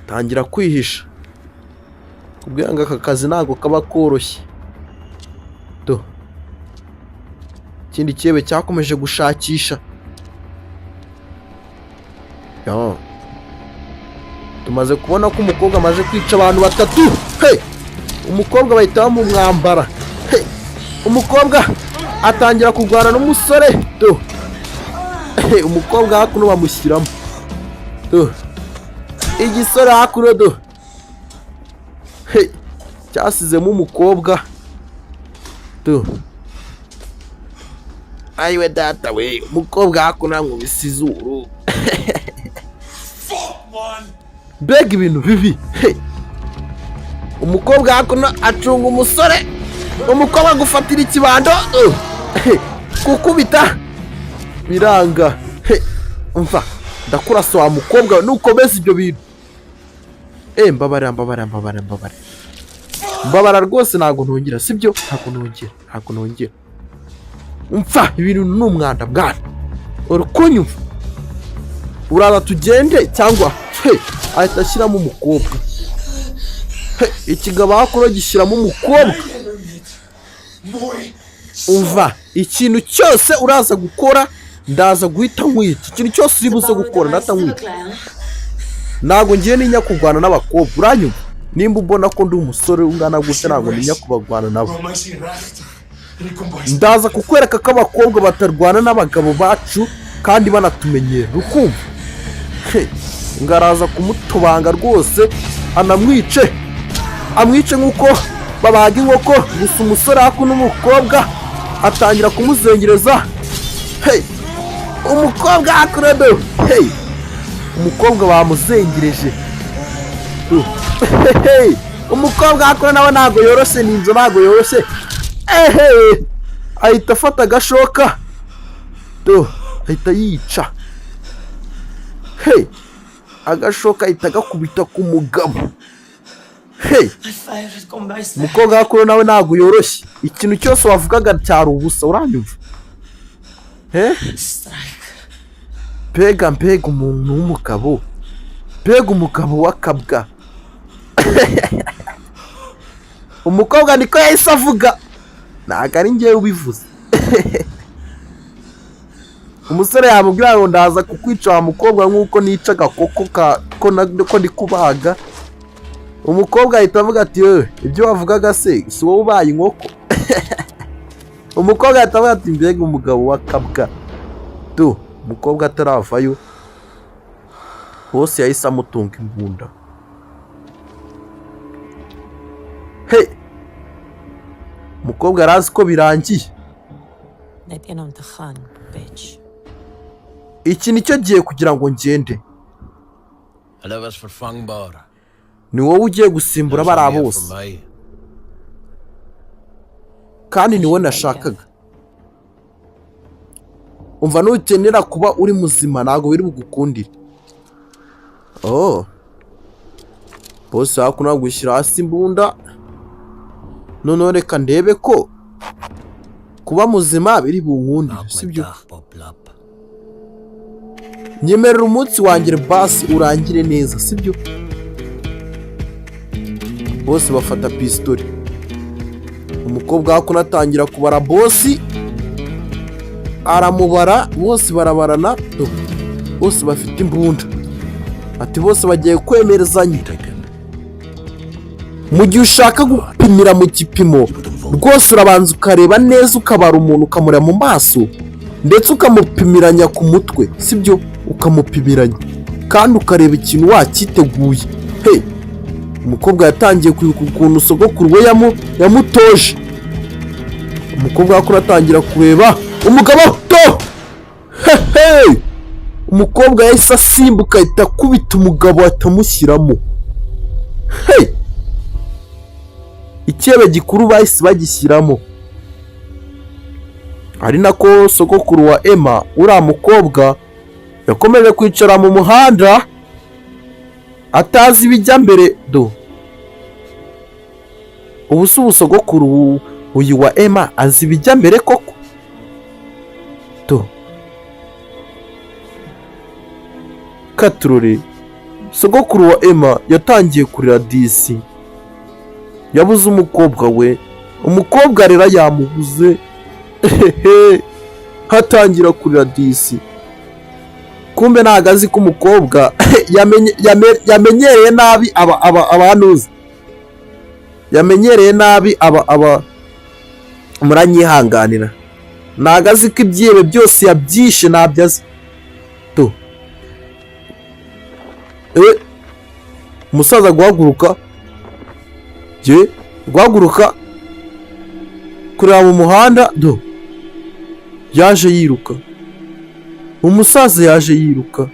tangira kwihisha kubwira ngo aka kazi ntabwo kaba koroshye ikindi cyebe cyakomeje gushakisha tumaze kubona ko umukobwa amaze kwica abantu batatu umukobwa bahita bamumwambara umukobwa atangira kurwana n'umusore umukobwa hakuno bamushyiramo igisore hakuno cyasizemo umukobwa ayiwe data we umukobwa hakuno amwubise izuru mbega ibintu bibi umukobwa hakuno acunga umusore umukobwa gufatira ikibando kukubita biranga umva ndakurasa wa mukobwa nukomeza ibyo bintu mbabara rwose ntabwo ntongera sibyo ntabwo nongera umva ibintu ni umwanda bwana urukunyumva uraza tugende cyangwa ahita ashyiramo umukobwa ikigabo hakuno gishyiramo umukobwa umva ikintu cyose uraza gukora ndaza guhita nkwica ikintu cyose uri buze gukora ndahita nkwica ntabwo ngiye ninya kurwana n'abakobwa uranyumva nimba ubona ko ndi umusore ungana gutya ntabwo ninya kubagwana nabo ndaza kukwereka ko abakobwa batarwana n'abagabo bacu kandi banatumenyera ukumva ngaraza kumutubanga rwose anamwice amwice nk'uko babaga inkoko gusa umusore hakuno n'umukobwa atangira kumuzengereza umukobwa hakuno umukobwa bamuzengereje umukobwa hakuno nawe ntabwo yoroshye ni inzu ntabwo yoroshye ahita afata agashoka ahita yica agashoka ahita agakubita ku mugabo umukobwa hakuno nawe ntabwo yoroshye ikintu cyose wavugaga cyari ubusa uranyumva mbega umuntu w'umugabo mbega umugabo w'akabwa umukobwa niko yahise avuga ntabwo ari ngewe ubivuze umusore yamubwira ngo ndaza kukwica wa mukobwa nk'uko nica agakoko ko ndi kubaga. Umukobwa ahita avuga ati ibyo wavugaga se si wowe ubaye inkoko. Umukobwa ahita avuga ati mbega umugabo w'akabwa. Umukobwa ataravayo bose yahise amutunga imbunda. Umukobwa arazi ko birangiye. Iki nicyo gihe kugira ngo ngende. Ni wowe ugiye gusimbura bari bose kandi ni wowe nashakaga. Umva nukenera kuba uri muzima ntago biri bugukundire. Bose hakuno gushyira hasi imbunda. None reka ndebe ko kuba muzima biri bunkundire, sibyo? Nyemerera umunsi wanjye basi urangire neza, sibyo? Bose bafata pistoli. Umukobwa hakuno atangira kubara bosi. Aramubara, bose barabarana. Bose bafite imbunda. Ati bose bagiye kwemerezanya. Mu gihe ushaka gupimira mu gipimo rwose urabanza ukareba neza, ukabara umuntu ukamureba mu maso ndetse ukamupimiranya ku mutwe, sibyo? Ukamupimiranya kandi ukareba ikintu wakiteguye. Umukobwa yatangiye kwibuka ukuntu sogokuru we yamutoje. Umukobwa wakuru atangira kureba umugabo. Umukobwa yahise asimbuka ahita akubita umugabo atamushyiramo. Icyebe gikuru bahise bagishyiramo. Ari nako sogokuru wa Emma uriya mukobwa yakomeje kwicara mu muhanda atazi ibijya mbere. Ubu si ubusogokuru uyu wa Emma azi ibijya mbere koko? Katurore sogokuru wa Emma yatangiye kurira disi. Yabuze umukobwa we. Umukobwa rero yamubuze. Hatangira kurira disi. Kumbe ntago azi ko umukobwa yamenyereye nabi abanuzi. Yamenyereye nabi muranyihanganira. Ntago azi ko ibyebe byose yabyishe ntabyo azi. Umusaza guhaguruka. Guhaguruka kureba mu muhanda. Yaje yiruka. Umusaza yaje yiruka.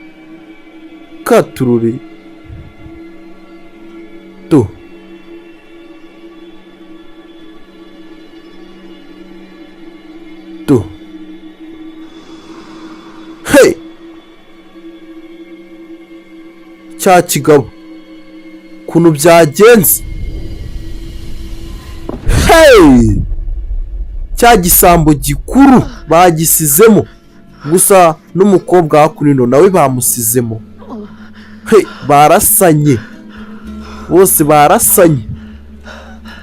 Katurure. Cya kigabo kuntu byagenze. Cya gisambo gikuru bagisizemo. Gusa n'umukobwa hakuno nawe bamusizemo. Barasanye. Bose barasanye.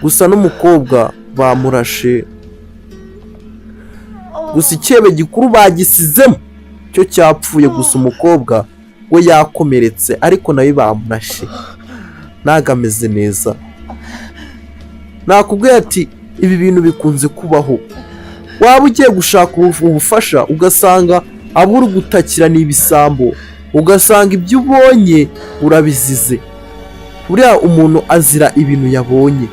Gusa n'umukobwa bamurashe. Gusa icyebe gikuru bagisizemo cyo cyapfuye. Gusa umukobwa we yakomeretse ariko nawe bamurashe. Nagameze neza. Nakubwiye ati ibi bintu bikunze kubaho. Waba ugiye gushaka ubufasha ugasanga abo uri gutakira ni ibisambo, ugasanga ibyo ubonye urabizize. Buriya umuntu azira ibintu yabonye.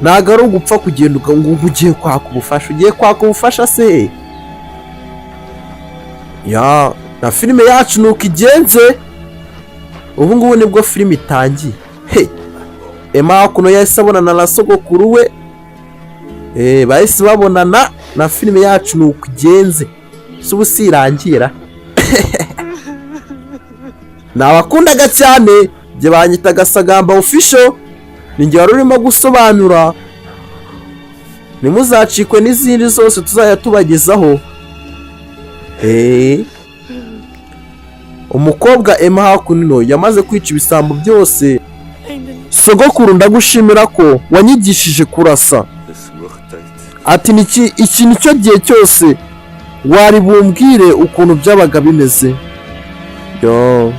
Ntago ari ugupfa kugenda ngo ugiye kwaka ubufasha. Ugiye kwaka ubufasha se? Na filime yacu nuko igenze. Ubu ngubu nibwo filime itangiye. Emma hakuno yahise abonana na sogokuru we. Bahise babonana na filime yacu nuko igenze. Si ubu si irangira. Nabakundaga cyane. Jye banyitaga sagamba official. Ninjye wari urimo gusobanura. Nimuzacikwe n'izindi zose tuzajya tubagezaho. Umukobwa Emma hakuno yamaze kwica ibisambo byose. Sogokuru ndagushimira ko wanyigishije kurasa. Ati iki nicyo gihe cyose wari bumbwire ukuntu byabaga bimeze. Yo,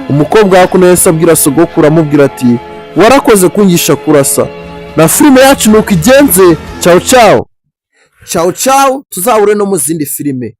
umukobwa hakuno yahise abwira sogokuru amubwira ati warakoze kungisha kurasa, na filime yacu nuko igenze. Ciao ciao, ciao ciao, tuzahure no mu zindi filime.